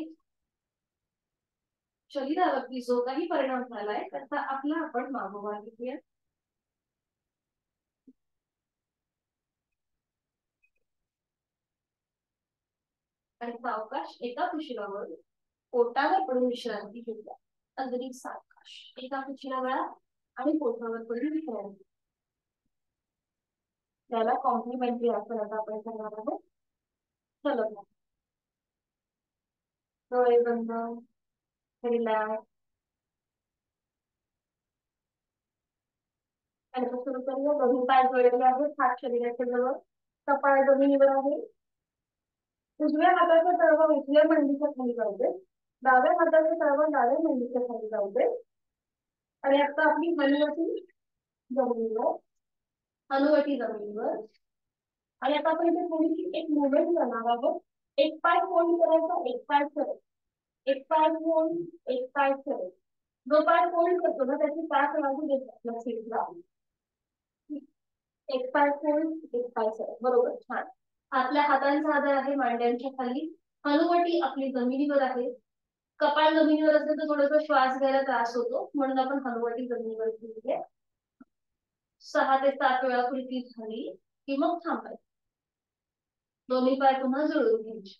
शरीरावरती जो काही परिणाम झालाय त्याचा आपला आपण मागोवा घेऊया. आणि सावकाश एका कुशीलावर पोटावर पडून विश्रांती घेऊया. अगदी सावकाश एका कुशीला आणि पोटावर पडून विश्रांती. त्याला कॉम्प्लिमेंटरी आसन आता आपण करणार आहोत. चलो, डोळे बंद, रिलॅक्स. आणि सुरू करूया. दोन्ही पाय जोडलेले आहेत, हात शरीराच्या जवळ, कपाळ जमिनीवर आहे. उजव्या हाताचा तळवा उजव्या मांडीच्या खाली जाऊ दे. डाव्या हाताचा तळवा डाव्या मांडीच्या खाली जाऊ दे. आणि आता आपली हनुवटी जमिनीवर, हनुवटी जमिनीवर. आणि आता आपण इथे थोडीशी एक मुवमेंट करणार आहोत. एक पाय फोल्ड करायचा, एक पाय सरळ, एक पाय फोल्ड, एक पाय सरळ. जो पाय फोल्ड करतो ना त्याची पाच लागू देतो आपल्या सीटला. एक पाय फोल्ड, एक पाय सरळ. बरोबर, छान. आपल्या हातांचा आधार आहे मांड्यांच्या खाली. हनुवटी आपली जमिनीवर आहे. कपाळ जमिनीवर असेल तर थोडासा श्वास घ्यायला त्रास होतो, म्हणून आपण हनुवटी जमिनीवर ठेवली आहे. 6 ते 7 वेळा कृती झाली की मग थांबायचं. दोन्ही पाय पुन्हा जुळवून घ्यायचे.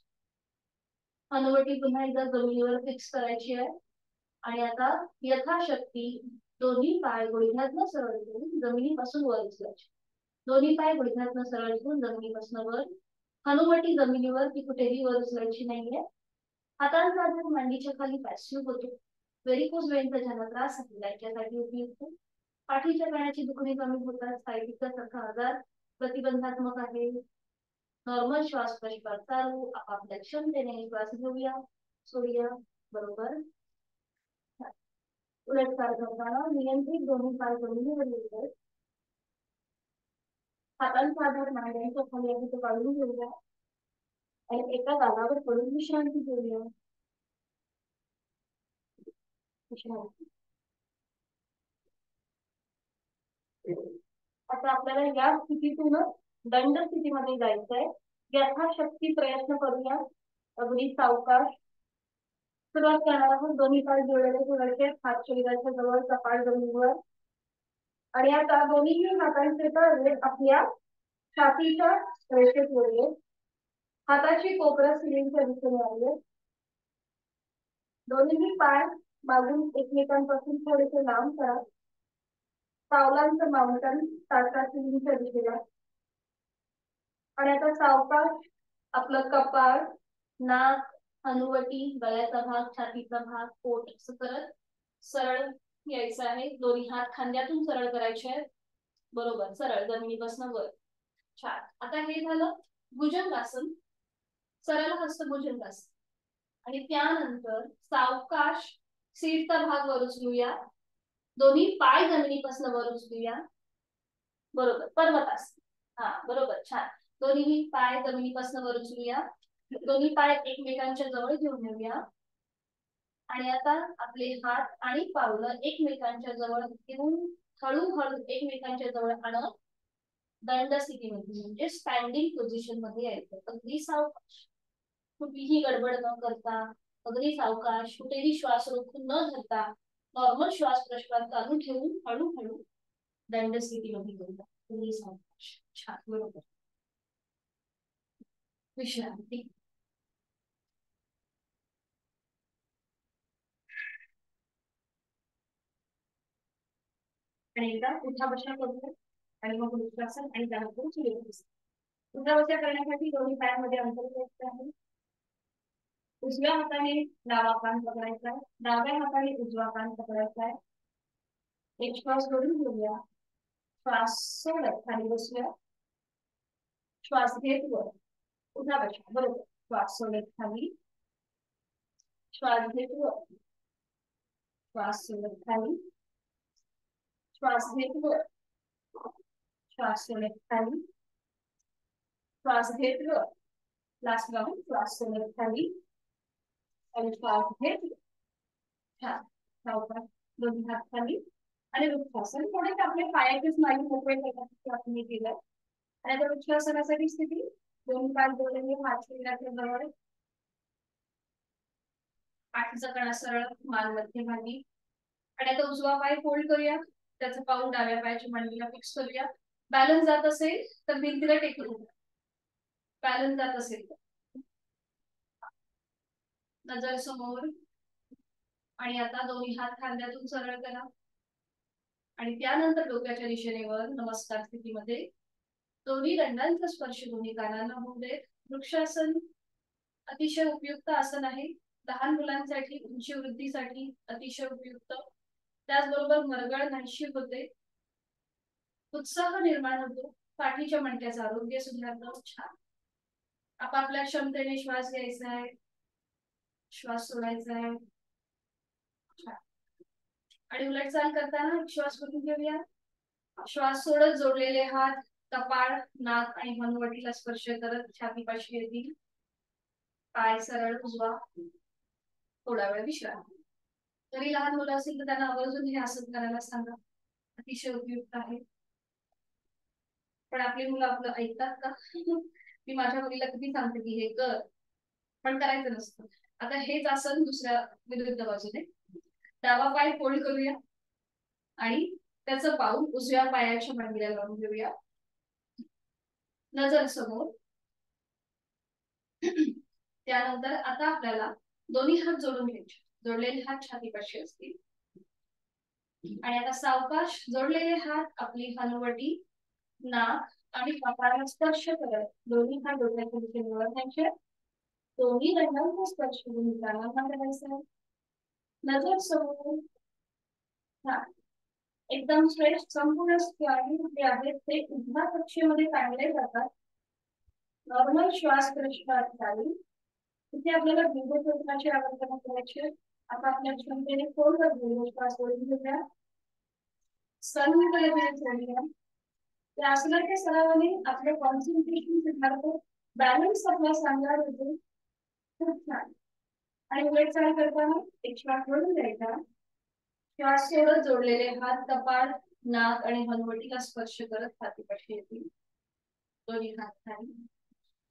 हनुवटी पुन्हा एकदा जमिनीवर फिक्स करायची आहे. आणि आता यथाशक्ती दोन्ही पाय गुडघ्यातनं सरळ करून जमिनीपासून वर उचलायचे. दोन्ही पाय गुडघ्यातनं सरळ करून जमिनीपासून वर. हनुवटी जमिनीवर ती कुठेही वर उचलायची नाहीये. हातांचा आधार मांडीच्या खाली पॅसिव्ह होतो. व्हेरिकोज वेनचा ज्यांना त्रास आहे त्याच्यासाठी उपयुक्त. पाठीच्या कण्याची दुखणी कमी होतात. सायटिका सारखा आजार प्रतिबंधात्मक आहे. नॉर्मल श्वास प्रश्वास चालू. आपापल्या क्षमतेने श्वास घेऊया, सोडूया. बरोबर. उलट चाल करताना नियंत्रित दोन्ही पाय जमिनीवर येतात. हातांचा आधार मांड्यांच्या खाली आहे तो काढून घेऊया आणि एका जागावर पडून विश्रांती घेऊया. विश्रांती. आता आपल्याला या स्थितीतून दंड स्थितीमध्ये जायचंय. यथाशक्ती प्रयत्न करूया. अगदी सावकाश सुरुवात करणार आहोत. दोन्ही पाय जोडलेले ठेवायचे, हात शरीराच्या जवळ, कपाळ जमिनीवर. आणि आता दोन्ही हातांचे तळवे आपल्या छातीच्या रेषेत जोडले. हाताची कोपरं सिलिंगच्या दिशेने आले. दोन्ही पाय मागून एकमेकांपासून थोडेसे लांब करा. पावलांचं माउंटन टाटा सिलिंगच्या दिशेला. आणि आता सावकाश आपलं कपाळ, नाक, हनुवटी, गळ्याचा भाग, छातीचा भाग, पोट असं करत सरळ यायचं आहे. दोन्ही हात खांद्यातून सरळ करायचे आहेत. बरोबर, सरळ जमिनीपासून वर. छान. आता हे झालं भुजंगासन, सरळ हस्त भुजंगासन. आणि त्यानंतर सावकाश सीटचा भाग वर उचलूया. दोन्ही पाय जमिनीपासून वर उचलूया. बरोबर, पर्वतासन. हा बरोबर, छान. दोन्ही पाय जमिनीपासून वर उचलूया. दोन्ही पाय एकमेकांच्या जवळ घेऊन येऊया. आणि आता आपले हात आणि पावलं एकमेकांच्या जवळ घेऊन हळूहळू एकमेकांच्या जवळ आणत दंड स्थितीमध्ये म्हणजे स्टँडिंग पोझिशन मध्ये यायचं. अगदी सावकाश, कुठलीही गडबड न करता, अगदी सावकाश, कुठेही श्वास रोखून न धरता नॉर्मल श्वास प्रश्वास चालू ठेवून हळूहळू दंड स्थितीमध्ये येऊया. अगदी सावकाश. छान, बरोबर. विश्रांती. आणि एकदा उठा बशा करूया आणि मग वृक्षासन आणि त्यानंतर सूर्यनमस्कार. उठा बशा करण्यासाठी दोन्ही पायांमध्ये अंतर द्यायचं आहे. उजव्या हाताने डावा कान पकडायचा आहे, डाव्या हाताने उजवा कान पकडायचा आहे. एक श्वास भरून घेऊया. श्वास सोडत खाली बसूया. श्वास घेत वर. उठा बशा. बरोबर. श्वास सोडत खाली. श्वास घेत वर. श्वास सोडत खाली. श्वास घेत वर. श्वास सोडत खाली. श्वास घेत वर. Last round. श्वास सोडत खाली आणि श्वास घेत. छान. सावकाश दोन्ही हात खाली आणि वृक्षासन. थोडेसे आपले पायाचे स्नायू मोकळे करण्यासाठी आपण हे केलं. आणि आता वृक्षासनासाठी स्थिती दोन्ही पाय जोडलेले, हात शरीराच्या जवळ, पाठीचा कणा सरळ, मान मध्यभागी. आणि आता उजवा पाय फोल्ड करूया. त्याचं पाऊल डाव्या पायाच्या मांडीला फिक्स करूया. बॅलन्स जात असेल तर भिंतीला टेकून, बॅलन्स जात असेल तर नजर समोर. आणि आता दोन्ही हात खांद्यातून सरळ करा. आणि त्यानंतर डोक्याच्या दिशेने वर नमस्कार स्थितीमध्ये दोन्ही दंडांचा स्पर्श दोन्ही कानांना होऊ देत. वृक्षासन अतिशय उपयुक्त आसन आहे. लहान मुलांसाठी, उंची वृद्धीसाठी अतिशय उपयुक्त. त्याचबरोबर मरगळ नाहीशी होते, उत्साह निर्माण होतो, पाठीच्या मणक्याचं आरोग्य सुधारतं. छान. आपापल्या क्षमतेने श्वास घ्यायचा आहे, श्वास सोडायचा आहे. छान. आणि उलटचाल करताना श्वास कुठून घेऊया. श्वास सोडत जोडलेले हात कपाळ, नाक आणि हनुवटीला स्पर्श करत छातीपाशी येतील. पाय सरळ उजवा. थोडा वेळ विश्रांती. जरी लहान मुलं असेल तर त्यांना आवर्जून हे आसन करायला सांगा. अतिशय उपयुक्त आहे. पण आपली मुलं आपलं ऐकतात का? मी माझ्या मुलीला किती सांगते की हे कर, पण करायचं नसतं. आता हेच आसन दुसऱ्या विरुद्ध बाजूने. डावा पाय फोल्ड करूया आणि त्याचं पाऊल उजव्या पायाच्या मांडीला लावून घेऊया. नजर समोर. त्यानंतर आता आपल्याला दोन्ही हात जोडून घ्यायचे. जोडलेले हात छातीपाशी असतील. आणि आता सावकाश जोडलेले हात आपली हनुवटी, नाक आणि कपाळाला स्पर्श करत दोन्ही हात डोक्याच्या दिशेने वर न्यायचे. दोन्ही दंडांचा स्पर्श दोन्ही कानांना करायचा. नजर समोर. एकदम श्रेष्ठ संपूर्ण जे आहेत ते उभ्या कक्षेमध्ये काढले जातात. नॉर्मल श्वास प्रश्वास चालू. इथे आपल्याला दीर्घश्वासाची आवर्तन करायची. आता आपल्या क्षमतेने थोडं दीर्घ श्वास ओढून घेऊया. सोडूया. त्या आसनाच्या सरावाने आपलं कॉन्सन्ट्रेशन सुधारतो, बॅलन्स आपला चांगला होतो. खूप छान. आणि वेळ चालू करताना एक श्वास वळून द्यायचा. श्वास सोडत जोडलेले हात कपाळ, नाक आणि हनुवटीला स्पर्श करत हातीपाशी येतील. दोन्ही हात खाली,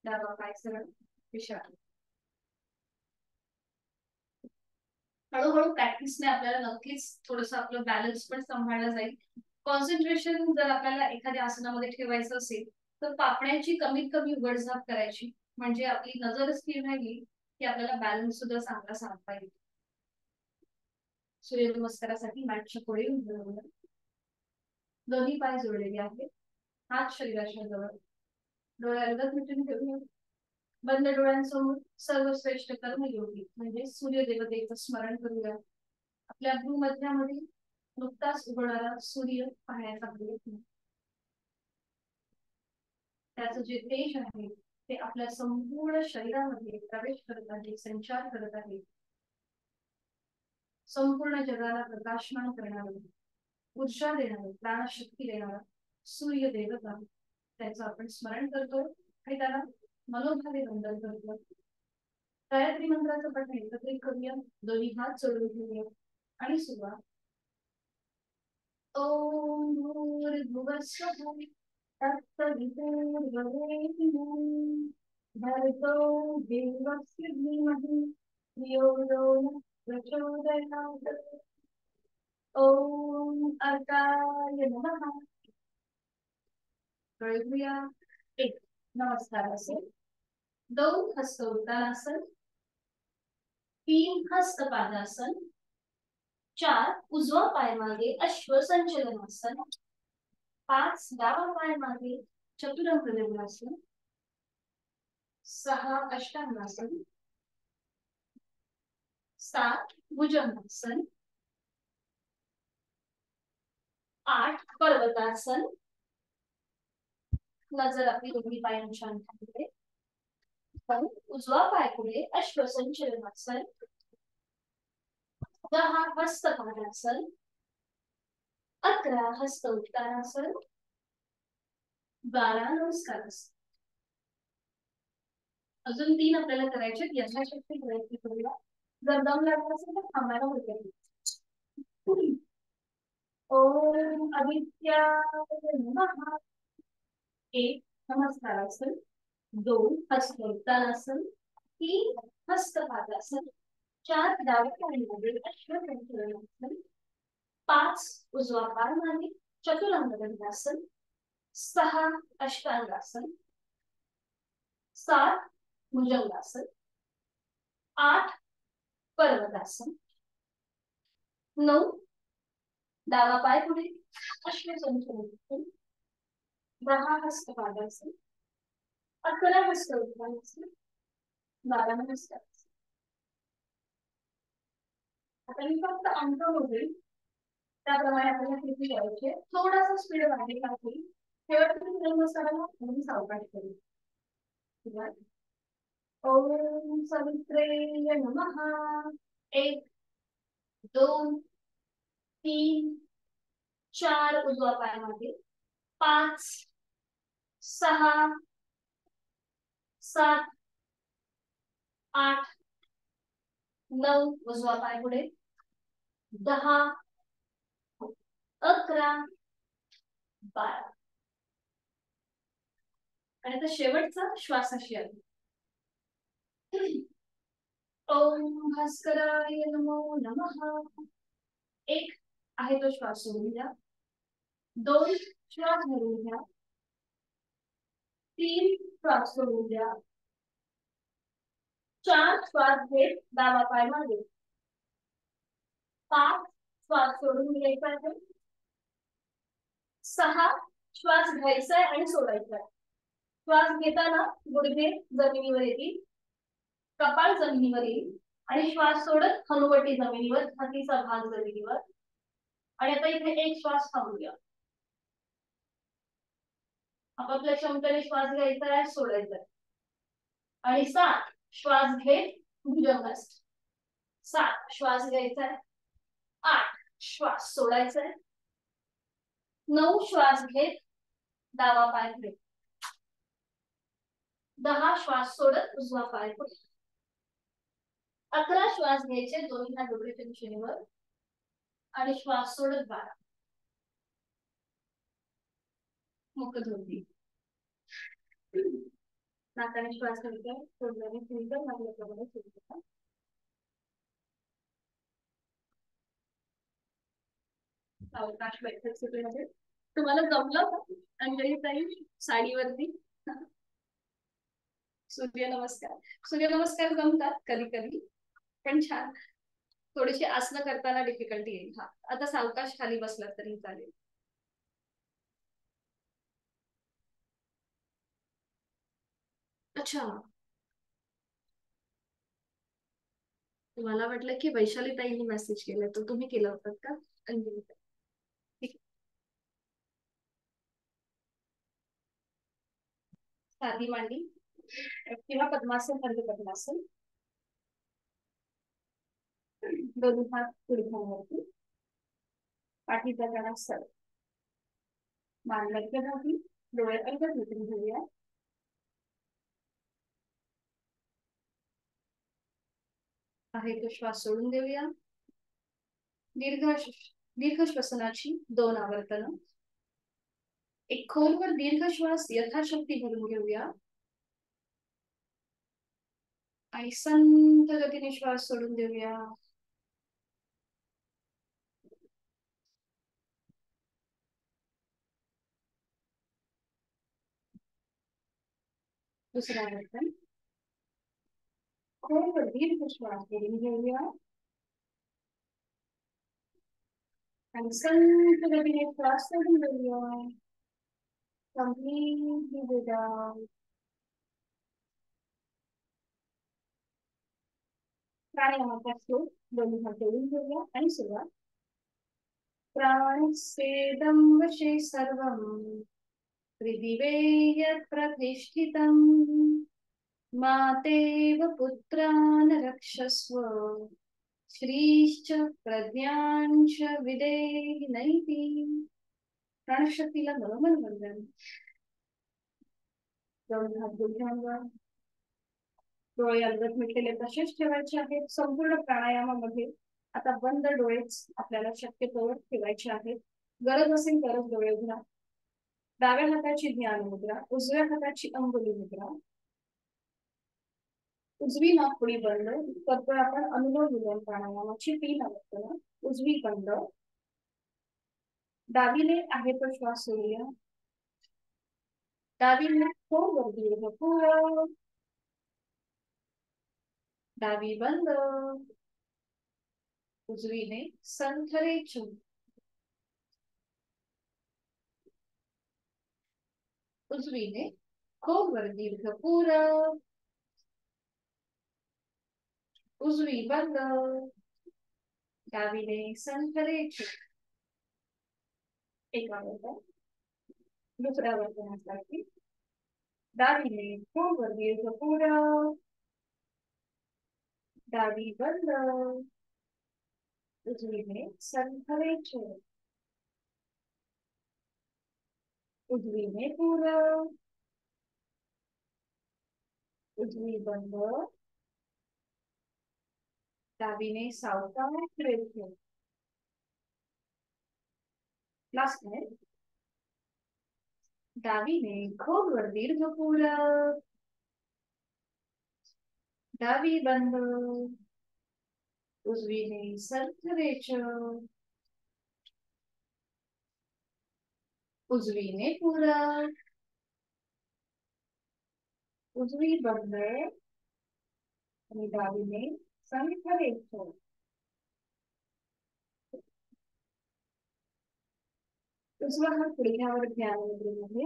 डावा पाय सरळ, विश्रांती. हळूहळू प्रॅक्टिसने आपल्याला नक्कीच थोडस आपलं बॅलन्स पण सांभाळलं जाईल. कॉन्सन्ट्रेशन जर आपल्याला एखाद्या आसनामध्ये ठेवायचं असेल तर पापण्यांची कमीत कमी उघडझाप करायची, म्हणजे आपली नजर स्थिर राहिली की आपल्याला बॅलन्स सुद्धा चांगला सांगता येईल. सूर्यनमस्कारासाठी मॅटच्या पुढे उभं राहूया. दोन्ही पाय जोडलेले आहेत, हात शरीराच्या जवळ, डोळे अलगद मिटून ठेवूया. बंद डोळ्यांसमोर सर्वश्रेष्ठ कर्मयोगी म्हणजे सूर्यदेवतेचं स्मरण करूया. आपल्या भूमध्यामध्ये नुकताच उगवणारा सूर्य पाहण्याचा प्रयत्न, त्याचं जे तेज आहे ते आपल्या संपूर्ण शरीरामध्ये प्रवेश करत आहे, संचार करत आहे. संपूर्ण जगाला प्रकाशमान करणारा, ऊर्जा देणारा, प्राणशक्ती देणारा सूर्य देवता, त्याचं आपण स्मरण करतो आणि त्याला मनोभावे वंदन करतो. गायत्री मंत्राचं पठण एकत्रित करूया. दोन्ही हात जोडून घेऊया आणि सुरुवात. ओम भूर्भुवः स्वः तत्सवितुर्वरेण्यं भर्गो देवस्य धीमहि धियो यो नः प्रचोदयात्. ओम अर्काय नमः. करूया. एक नमस्कारासन, दोन हस्त उत्तानासन, तीन हस्त पादासन, चार उजवा पाय मागे अश्व संचलनासन, पाच डावा पाय मागे चतुरंग प्रदर्शनासन, सहा अष्टांगासन, सात भुजंगासन, आठ पर्वतासन. नजर आपली दोन्ही पायांच्या अंतरामध्ये. उजवा पाय पुढे अश्व संचलनासन, 10 हस्त पादासन, 11 हस्त उत्तानासन, 12 नमस्कारासन. अजून 3 आपल्याला करायचे. यथाशक्ती प्रयत्न करूया. जर दम लागला असेल तर थांबायला होते. ओम आदित्याय नमः. 1 नमस्कारासन, 2 हस्त उत्तानासन, 3 हस्त पादासन, 4 डाव्या पायामध्ये अश्व संचलनासन, 5 उजवा पाय मागे चतुरंग प्रदर्शनासन, 6 अष्टांगासन, 7 भुजंगासन, 8 पर्वतासन, 9 डावा पाय पुढे अश्व संचलनासन, 10 हस्त पादासन, 11 हस्त उत्तानासन, 12 नमस्कारासन. आता मी फक्त अंक मोजेल, त्याप्रमाणे आपल्याला किती करायचे. थोडासा स्पीड वाढेल आहे. शेवटच्या नमस्काराला मी सावकाश करू. ओम सवित्रे नमः. 1 2 3 4 उजवा पाय मागे, 5 6 7 8 9 उजवा पाय पुढे, 10 11 12. आणि आता शेवटचा श्वासाशी आहे. ओम भास्कराय नमो नमः. 1 आहे तो श्वास सोडून घ्या, 2 श्वास भरून घ्या, 3 श्वास सोडून घ्या, 4 श्वास घेत डावा पाय मागे, 5 श्वास सोडून घ्यायचा आहे, 6 श्वास घ्यायचा आहे आणि सोडायचा आहे. श्वास घेताना गुडघे जमिनीवर येतील, कपाळ जमिनीवर येईल आणि श्वास सोडत हनुवटी जमिनीवर, छातीचा भाग जमिनीवर. आणि आता इथे 1 श्वास थांबूया. आपापल्या क्षमतेने श्वास घ्यायचा आहे, सोडायचा आहे. आणि 7 श्वास घेत भुजंगासन, 7 श्वास घ्यायचा आहे, 8 श्वास सोडायचा आहे, 9 श्वास घेत डावा पाय पुढे. 10 श्वास सोडत उजवा पाय पुढे. 11 श्वास घ्यायचे, दोन्ही हात डोक्याच्या दिशेवर आणि श्वास सोडत 12. मुखधोंडी. नाकाने श्वास घ्यायचा, सोडल्याने सुंदर लागल्याप्रमाणे सोडायचा. अवकाश बैठक सगळ्यामध्ये तुम्हाला जमलं का अंजली ताई साडीवरती? सूर्यनमस्कार. सूर्यनमस्कार जमतात कधी कधी, पण छान. थोडीशी आसनं करताना डिफिकल्टी येईल. हा, आता सावकाश खाली बसला तरी चालेल. अच्छा, तुम्हाला वाटलं की वैशाली ताईंनी मेसेज केला, तर तुम्ही केला होता का अंजली ताई? ठीक आहे. साधी मांडी किंवा पद्मासन, अर्ध पद्मासन. दोन्ही हात गुडघ्यांवरती, पाठीचा कणा सरळ, मान मध्यभागी, डोळे अलगद मिटून घेऊया. आहे तो श्वास सोडून देऊया. दीर्घ दीर्घ श्वसनाची 2 आवर्तन. एक खोलवर दीर्घ श्वास यथाशक्ती भरून घेऊया आणि संत गतीने श्वास सोडून देऊया. दुसरा आवर्तन. खोलवर दीर्घ श्वास भरून घेऊया आणि संत गतीने श्वास सोडून देऊया. Completely without. प्राणायामाचा श्लोक दोन्ही हात जोडून घेऊया आणि सुरुवात. प्राणस्वेदं वशे सर्वं त्रिदिवे यत् प्रतिष्ठितं मातेव पुत्रान् रक्षस्व श्रीश्च प्रज्ञाञ्च विदेहि नैति. प्राणशक्तीला मनोमन वंदन. दोन्ही हात गुडघ्यांवर, डोळे अलगद मिटलेले तसेच ठेवायचे आहेत. संपूर्ण प्राणायामामध्ये आता बंद डोळेच आपल्याला शक्यतोवर ठेवायचे आहेत. गरज असेल तरच डोळे उघडा. डाव्या हाताची ध्यान मुद्रा, उजव्या हाताची अंगुली मुद्रा. उजवी नाकपुडी बंद करतोय आपण अनुलोम विलोम प्राणायामाची 3 आवर्तन. उजवी बंद, डावीने आहे तो श्वास सोडूया. डावीने खोलवर दीर्घ पुरव, डावी बंद, उजवीने संथरेच. उजवीने खोलवर दीर्घ पुरव, उजवी बंद, डावीने संथरेच. एक आवर्तन. दुसऱ्या आवर्तनासाठी डावीने खोलवर दीर्घ पुरव, डावी बंद, उजवीने संथरेच. उजवीने पुरव, उजवी बंद, डावीने सावकाश रेखो. लास्ट आहे. डावीने खोलवर दीर्घ पुरव, डावी बंद, उजवीने संथरेच. उजवीने पुरव, उजवी बंद आणि डावीने संथरेच. उजवा हात गुडघ्यावर ध्यान मुद्रेमध्ये,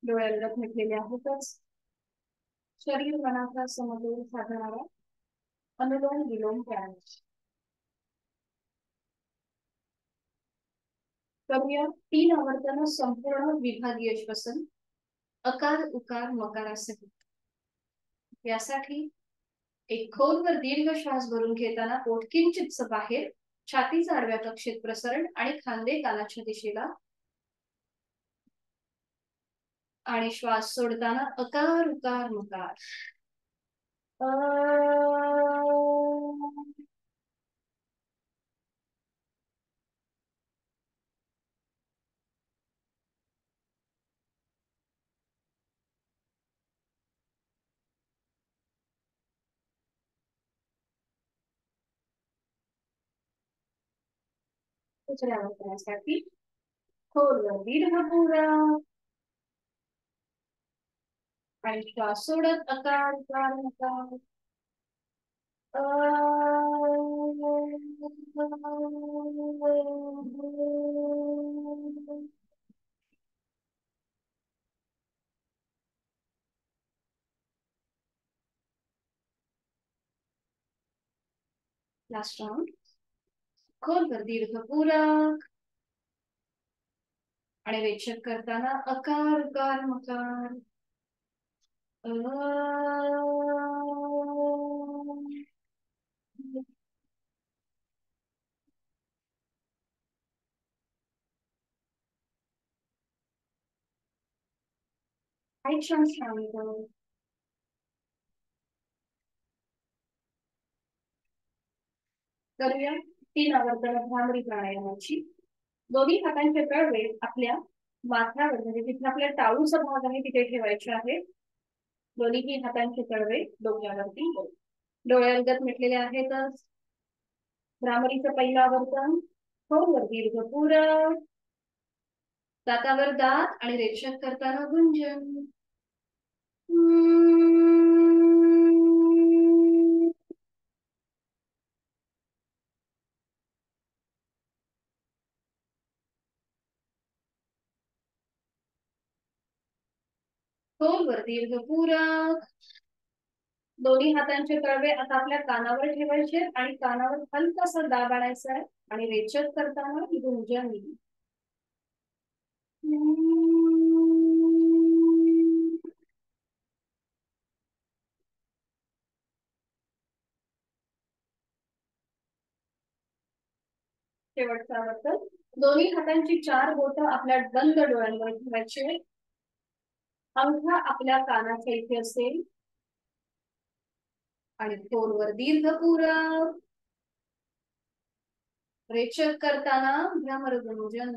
डोळे अलगद मिटलेले आहेतच. शरीर मनाचा समतोल साधणारा अनुलोम विलोम प्राणायाम करूया. 3 आवर्तन संपूर्ण विभागीय श्वसन, अकार उकार मकारासहित. यासाठी एक खोलवर दीर्घ श्वास भरून घेताना पोट किंचितस बाहेर, छातीचा आडव्या कक्षेत प्रसरण आणि खांदे कानाच्या दिशेला. आणि श्वास सोडताना अकार उकार मकार. अ, दुसऱ्या वर्तनासाठी खोलवर दीर्घ पुरा आणि श्वास सोडत अकार उकार मकार. Last round. खोलवर दीर्घ पूरक आणि रेचक करताना अकार उकार मकार. काही क्षण शांत करूया. 3 आवर्तन भ्रामरी प्राणायामाची. दोन्ही हातांचे तळवे आपल्या माथ्यावर म्हणजे जिथे आपल्या टाळूचा भाग आहे तिथे ठेवायचे आहे. दोन्ही हातांचे तळवे डोक्यावरती. डोळ्यालगत मिटलेले आहेतच. भ्रामरीचं पहिलं आवर्तन. खोलवर दीर्घ पूरक. दातावर दात आणि रेचक करताना गुंजन. खोलवर दीर्घ पूरक. दोन्ही हातांचे तळवे आता आपल्या कानावर ठेवायचे आणि कानावर हलकासा दाब आणायचा आहे आणि रेचक करताना गुंजन. शेवटचा आवर्तन. दोन्ही हातांची 4 बोटं आपल्या बंद डोळ्यांवर ठेवायचे. अंगठा आपल्या कानाच्या इथे असेल आणि खोलवर दीर्घ पूरक. रेचक करताना भ्रामर गुंजन.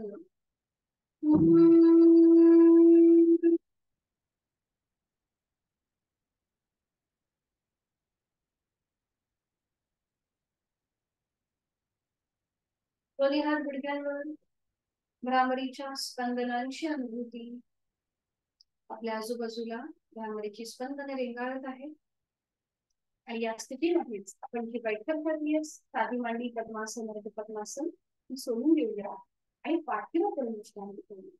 दोन्ही हात गुडघ्यांवर. भ्रामरीच्या स्पंदनांची अनुभूती. आपल्या आजूबाजूला भ्रामरीची स्पंदने रेंगाळत आहेत. आणि या स्थितीमध्येच आपण जी बैठक भरली आहे साधी मांडी पद्मासन अर्ध पद्मासन ती सोडून देऊया आणि पाठीवर करून विश्रांती करूया.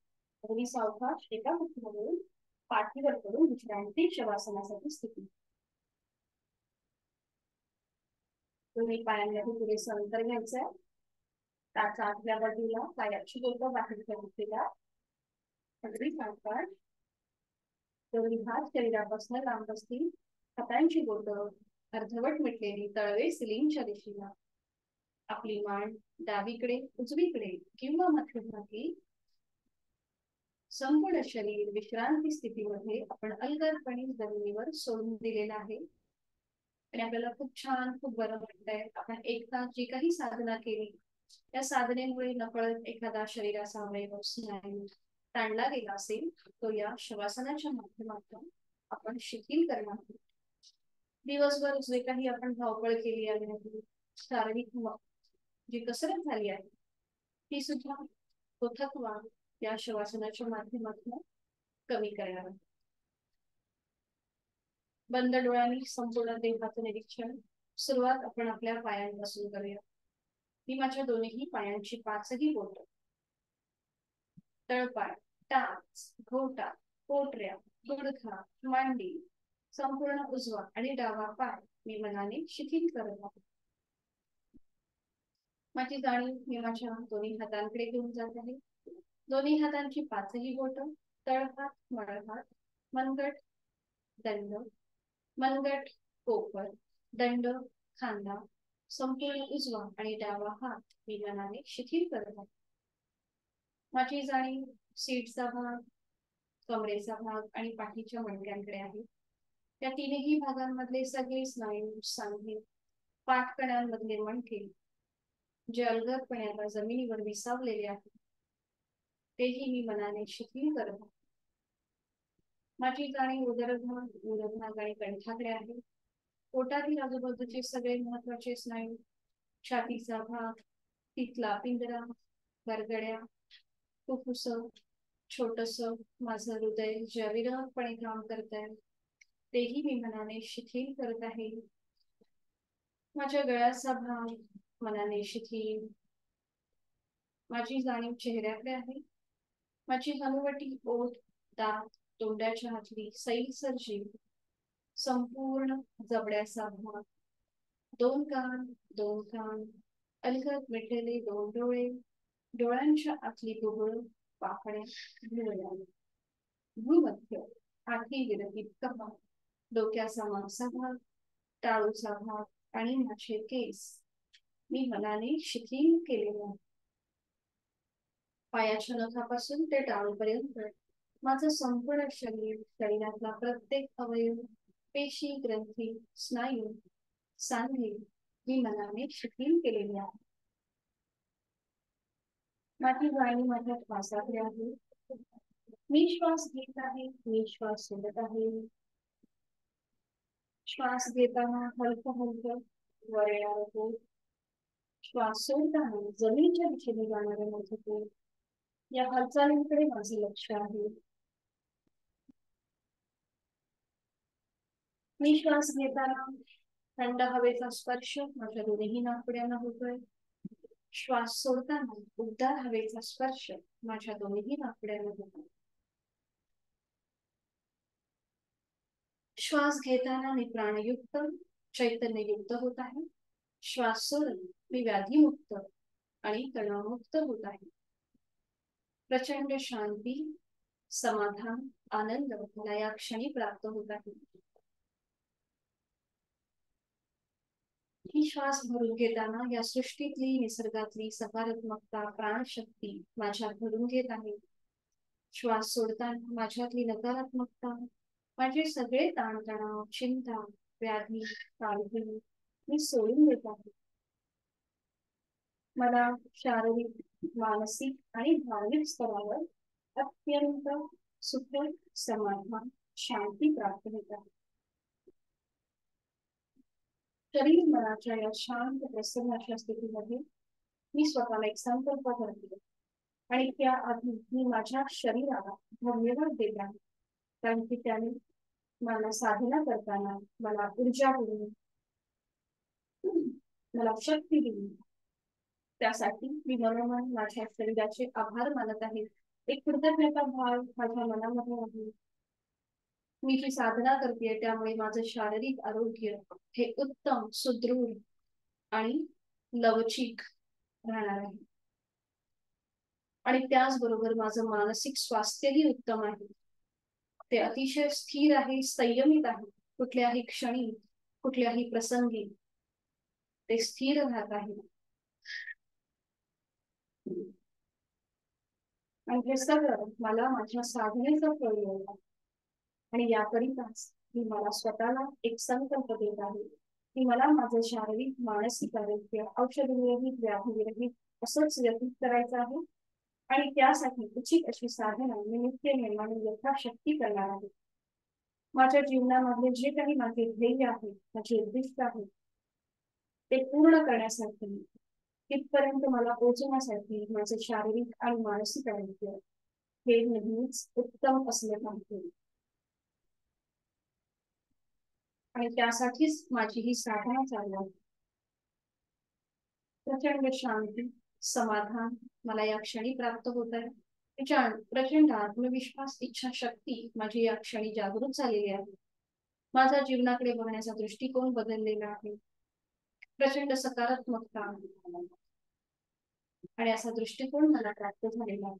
अगदी सावकाश एका मुठीवरून पाठीवर करून विश्रांती शवासनासाठी स्थिती. दोन्ही पायांमध्ये पुरेसं अंतर घ्यायचं आहे. त्याच्या आतल्या बाजूला पायाची बोटं बाहेर ठेवूया. अगदी सावकाश. दोन्ही हात शरीरापासून लांब असतील. हातांची बोटं अर्धवट मिटलेली तळवे सिलिंगच्या दिशेला. आपली मान डावीकडे उजवीकडे किंवा मध्यभागी. संपूर्ण शरीर विश्रांती स्थितीमध्ये आपण अलगदपणे जमिनीवर सोडून दिलेलं आहे आणि आपल्याला खूप छान खूप बरं वाटतंय. आपण एकदा जी काही साधना केली त्या साधनेमुळे नकळत एखादा शरीराचा अवयव स्नायू ताणला गेला असेल तो या शवासनाच्या माध्यमातून आपण शिथिल करणार आहोत. दिवसभर जे काही आपण धावपळ केली आहे शारीरिक जी कसरत झाली आहे ती सुद्धा तो थकवा या शवासनाच्या माध्यमातून कमी करणार. बंद डोळ्यांनी संपूर्ण देहाचं निरीक्षण. सुरुवात आपण आपल्या पायांपासून करूया. मी माझ्या दोन्ही पायांची 5ही बोटं तळपाय टाच घोटा पोटऱ्या गुडघा मांडी संपूर्ण उजवा आणि डावा पाय मी मनाने शिथिल करत आहे. माझी जाणीव मी माझ्या दोन्ही हातांकडे घेऊन जात आहे. दोन्ही हातांची 5ही बोटं तळहात मळहात मनगट दंड मनगट कोपर दंड खांदा संपूर्ण उजवा आणि डावा हात मी मनाने शिथिल करत आहे. माझी जाणीव सीटचा भाग कमरेचा भाग आणि पाठीच्या मणक्यांकडे आहे. या तीनही भागांमधले सगळे स्नायू, सांधे, पाठकणांमधले मणके जे अलगदपणे आता जमिनीवर विसावलेले आहेत, तेही मी मनाने शिथिल करत आहे. माझी जाणीव उदरभाग आणि कंठाकडे आहे. पोटातील आजूबाजूचे सगळे महत्वाचे स्नायू, छातीचा भाग, तिथला पिंजरा, बरगड्या, फुफ्फुस, छोटस माझं हृदय जे अविरतपणे काम करत आहे, तेही मी मनाने शिथिल करत आहे. माझ्या गळ्याचा भाग मनाने शिथिल. माझी जाणीव चेहऱ्याकडे आहे. माझी हनुवटी, ओठ, दात, तोंडाच्या आतली सैलसर जीभ, संपूर्ण जबड्याचा भाग, दोन कान, अलगद मिटलेले दोन डोळे, डोळ्यांच्या आतली बुबुळ, पापण्या, भुवया, भूमध्य, आठी विरहित कपाळ, डोक्याचा मागचा भाग, टाळूचा भाग आणि माझे केस मी मनाने शिथिल केलेले आहे. पायाच्या नखापासून ते टाळूपर्यंत माझं संपूर्ण शरीरातला प्रत्येक अवयव, पेशी, ग्रंथी, स्नायू, सांधे मी मनाने शिथिल केलेले आहे. माझी जाणीव माझ्या श्वासाकडे आहे. मी श्वास घेत आहे, मी श्वास सोडत आहे. श्वास घेताना हलकं हलकं वर येणार होतो. श्वास सोडताना जमिनीच्या दिशेने जाणारे माझे पोट, या हालचालींकडे माझे लक्ष आहे. मी श्वास घेताना थंड हवेचा स्पर्श माझ्या दोन्ही नाकपुड्यांना होतोय. श्वास सोडताना उबदार हवेचा स्पर्श माझ्या दोन्ही नाकपुड्यांना होतोय. श्वास घेताना मी प्राणयुक्त, चैतन्ययुक्त होत आहे. श्वास सोडून मी व्याधीमुक्त आणि तणावमुक्त होत आहे. प्रचंड शांती, समाधान, आनंद मला या क्षणी प्राप्त होत आहे. ही श्वास भरून घेताना या सृष्टीतली, निसर्गातली सकारात्मकता, प्राणशक्ती माझ्यात भरून घेत आहे. श्वास सोडताना माझ्यातली नकारात्मकता, माझे सगळे ताणतणाव, चिंता, व्याधी, काळजी मी सोडून देत आहे. मला शारीरिक, मानसिक आणि धार्मिक स्तरावर अत्यंत सुख, समाधान, शांती प्राप्त होत आहे. शरीर मनाच्या या शांत प्रसन्न अशा स्थितीमध्ये मी स्वतःला एक संकल्प करते आणि त्या आधी मी माझ्या शरीराला धन्यवाद देत आहे, कारण की त्याने मला साधना करताना मला ऊर्जा दिली, मला शक्ती दिली. त्यासाठी मी मनोमन माझ्या शरीराचे आभार मानत आहे. एक कृतज्ञता भाव माझ्या मनामध्ये आहे. मी जी साधना करते त्यामुळे माझं शारीरिक आरोग्य हे उत्तम, सुदृढ आणि लवचिक राहणार आहे. आणि त्याचबरोबर माझं मानसिक स्वास्थ्यही उत्तम आहे. ते अतिशय स्थिर आहे, संयमित आहे. कुठल्याही क्षणी, कुठल्याही प्रसंगी ते स्थिर राहत आहे. आणि हे सगळं मला माझ्या साधनेचं फळ मिळत आहे. आणि याकरिताच मी मला स्वतःला एक संकल्प देत आहे की मला माझं शारीरिक, मानसिक आरोग्य औषधविरहित, व्याधीविरहित असंच व्यतीत करायचं आहे. आणि त्यासाठी उचित अशी साधना मी नित्य निर्माण यथाशक्ती करणार आहे. माझ्या जीवनामध्ये जे काही माझे ध्येय आहे, माझे उद्दिष्ट आहे, ते पूर्ण करण्यासाठी, तिथपर्यंत मला पोहोचण्यासाठी माझे शारीरिक आणि मानसिक आरोग्य हे नेहमीच उत्तम असले पाहिजे. आणि त्यासाठीच माझी ही साधना चालू आहे. प्रचंड शांती, समाधान मला या क्षणी प्राप्त होत आहे. प्रचंड आत्मविश्वास, इच्छाशक्ती माझी या क्षणी जागृत झालेली आहे. माझा जीवनाकडे बघण्याचा दृष्टिकोन बदललेला आहे. प्रचंड सकारात्मकता आणि असा दृष्टिकोन मला प्राप्त झालेला आहे.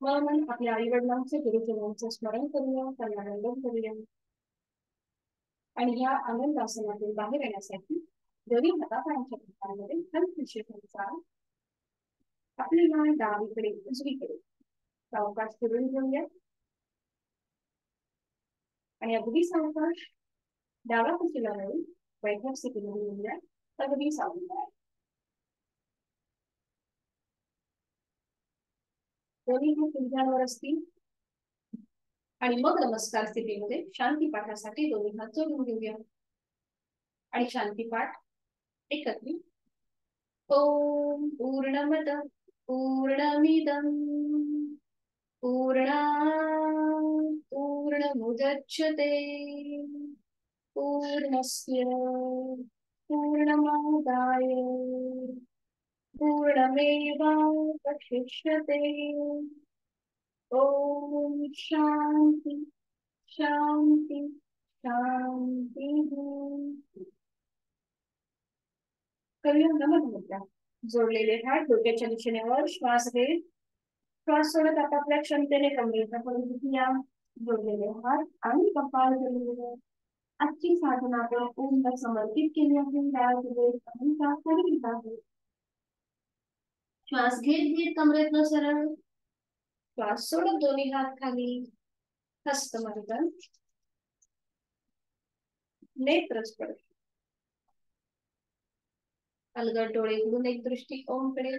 म्हणून आपल्या आई वडिलांचे, गुरुजनांचे स्मरण करूया, त्यांना वंदन करूया. आणि या आनंद आसनातून बाहेर येण्यासाठी दोन्ही हातापायांच्या ठिकाणामध्ये हलकीशी हालचाल आपली मान डावीकडे उजवीकडे सावकाश फिरून घेऊया आणि अगदी सावकाश डाव्या कुशीला वळून बैठक स्थितीमध्ये येऊया. अगदी सावकाश दोन्ही हात पिंजऱ्यावर असतील आणि मग नमस्कार स्थितीमध्ये शांती पाठासाठी दोन्ही हात जोडून घेऊया आणि शांती पाठ एकत्रित. ओम पूर्णमद पूर्णमिदं पूर्णात् पूर्णमुदच्यते पूर्णस्य पूर्णमादाय पूर्णमेवावशिष्यते. ओम शांती शांती शांती. करूया नमस्कार. जोडलेले हात डोक्याच्या दिशेने वर श्वास घेत श्वास सोडत आपापल्या क्षमतेने कमरेपर्यंत या. जोडलेले हात आणि कपाळ जोडलेले. आजची साधना आपण ओमला समर्पित केली आहे. श्वास घेत घेत कमरेतनं सरळ श्वास सोडत दोन्ही हात खाली. हस्तमर्दन नेत्र स्पर्श. अलगद डोळे उघडून एक दृष्टी ओम कडे.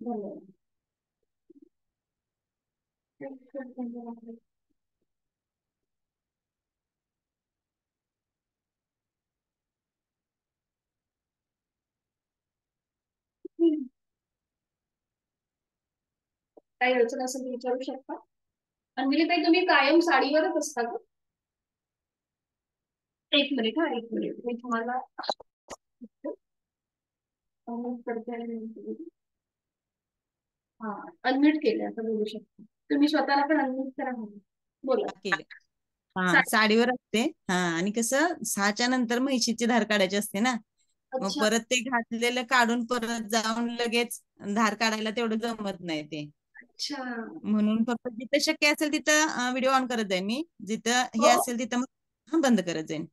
धन्यवाद. काही अडचण असेल तर विचारू शकता. अंजलीताई तुम्ही कायम साडीवरच असता का? एक मिनिट हा, एक मिनिट मी तुम्हाला हा अनम्यूट केले आता बोलू शकता. तुम्ही स्वतःला पण अनम्यूट करा. बोला. केले. हा साडीवर असते. हा आणि कसं 6च्या नंतर म्हैशीची धार काढायची असते ना. मग अच्छा परत ते घातलेलं काढून परत जाऊन लगेच धार काढायला तेवढं जमत नाही ते. अच्छा. म्हणून फक्त जिथं शक्य असेल तिथं व्हिडिओ ऑन करत जाईन मी. जिथं हे हो असेल तिथं मग बंद करत जाईन.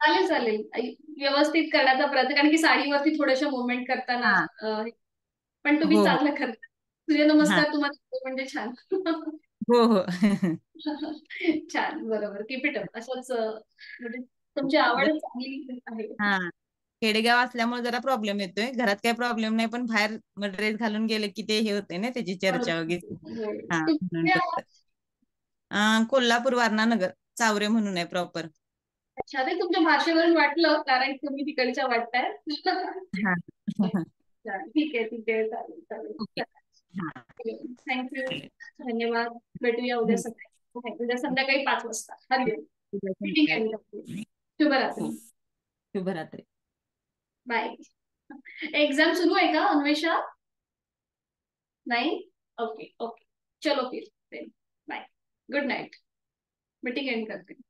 चालेल चालेल. व्यवस्थित करण्याचा प्रयत्न, कारण की साडीवरती थोड्याशा मुवमेंट करताना हा. पण तुम्ही हो हो. चांगलं करता. हा. सूर्यनमस्कार तुम्हाला म्हणजे छान. हो हो. छान. बरोबर. Keep it up. असंच म्हणजे तुमची आवड चांगली आहे. हा खेडेगाव असल्यामुळे जरा प्रॉब्लेम येतोय. घरात काही प्रॉब्लेम नाही, पण बाहेर ड्रेस घालून गेले की ते हे होते ना, त्याची चर्चा वगैरे. हा म्हणून फक्त कोल्हापूर वारणा नगर चावरे म्हणून आहे प्रॉपर. अच्छा, ते तुमच्या भाषेवरून वाटलं, कारण तुम्ही तिकडच्या वाटताय. हा. ठीक आहे ठीक आहे. चालेल ओके. चालेल. हा. थँक्यू. धन्यवाद. भेटूया उद्या सकाळी. उद्या संध्याकाळी 5 वाजता. हरिओम. ठीक आहे. शुभरात्री. हो. शुभरात्री. बाय. एग्जाम सुरू आहे का अन्वेषा? नहीं? Okay okay. चलो फिर bye. Good night. Meeting end करते हैं.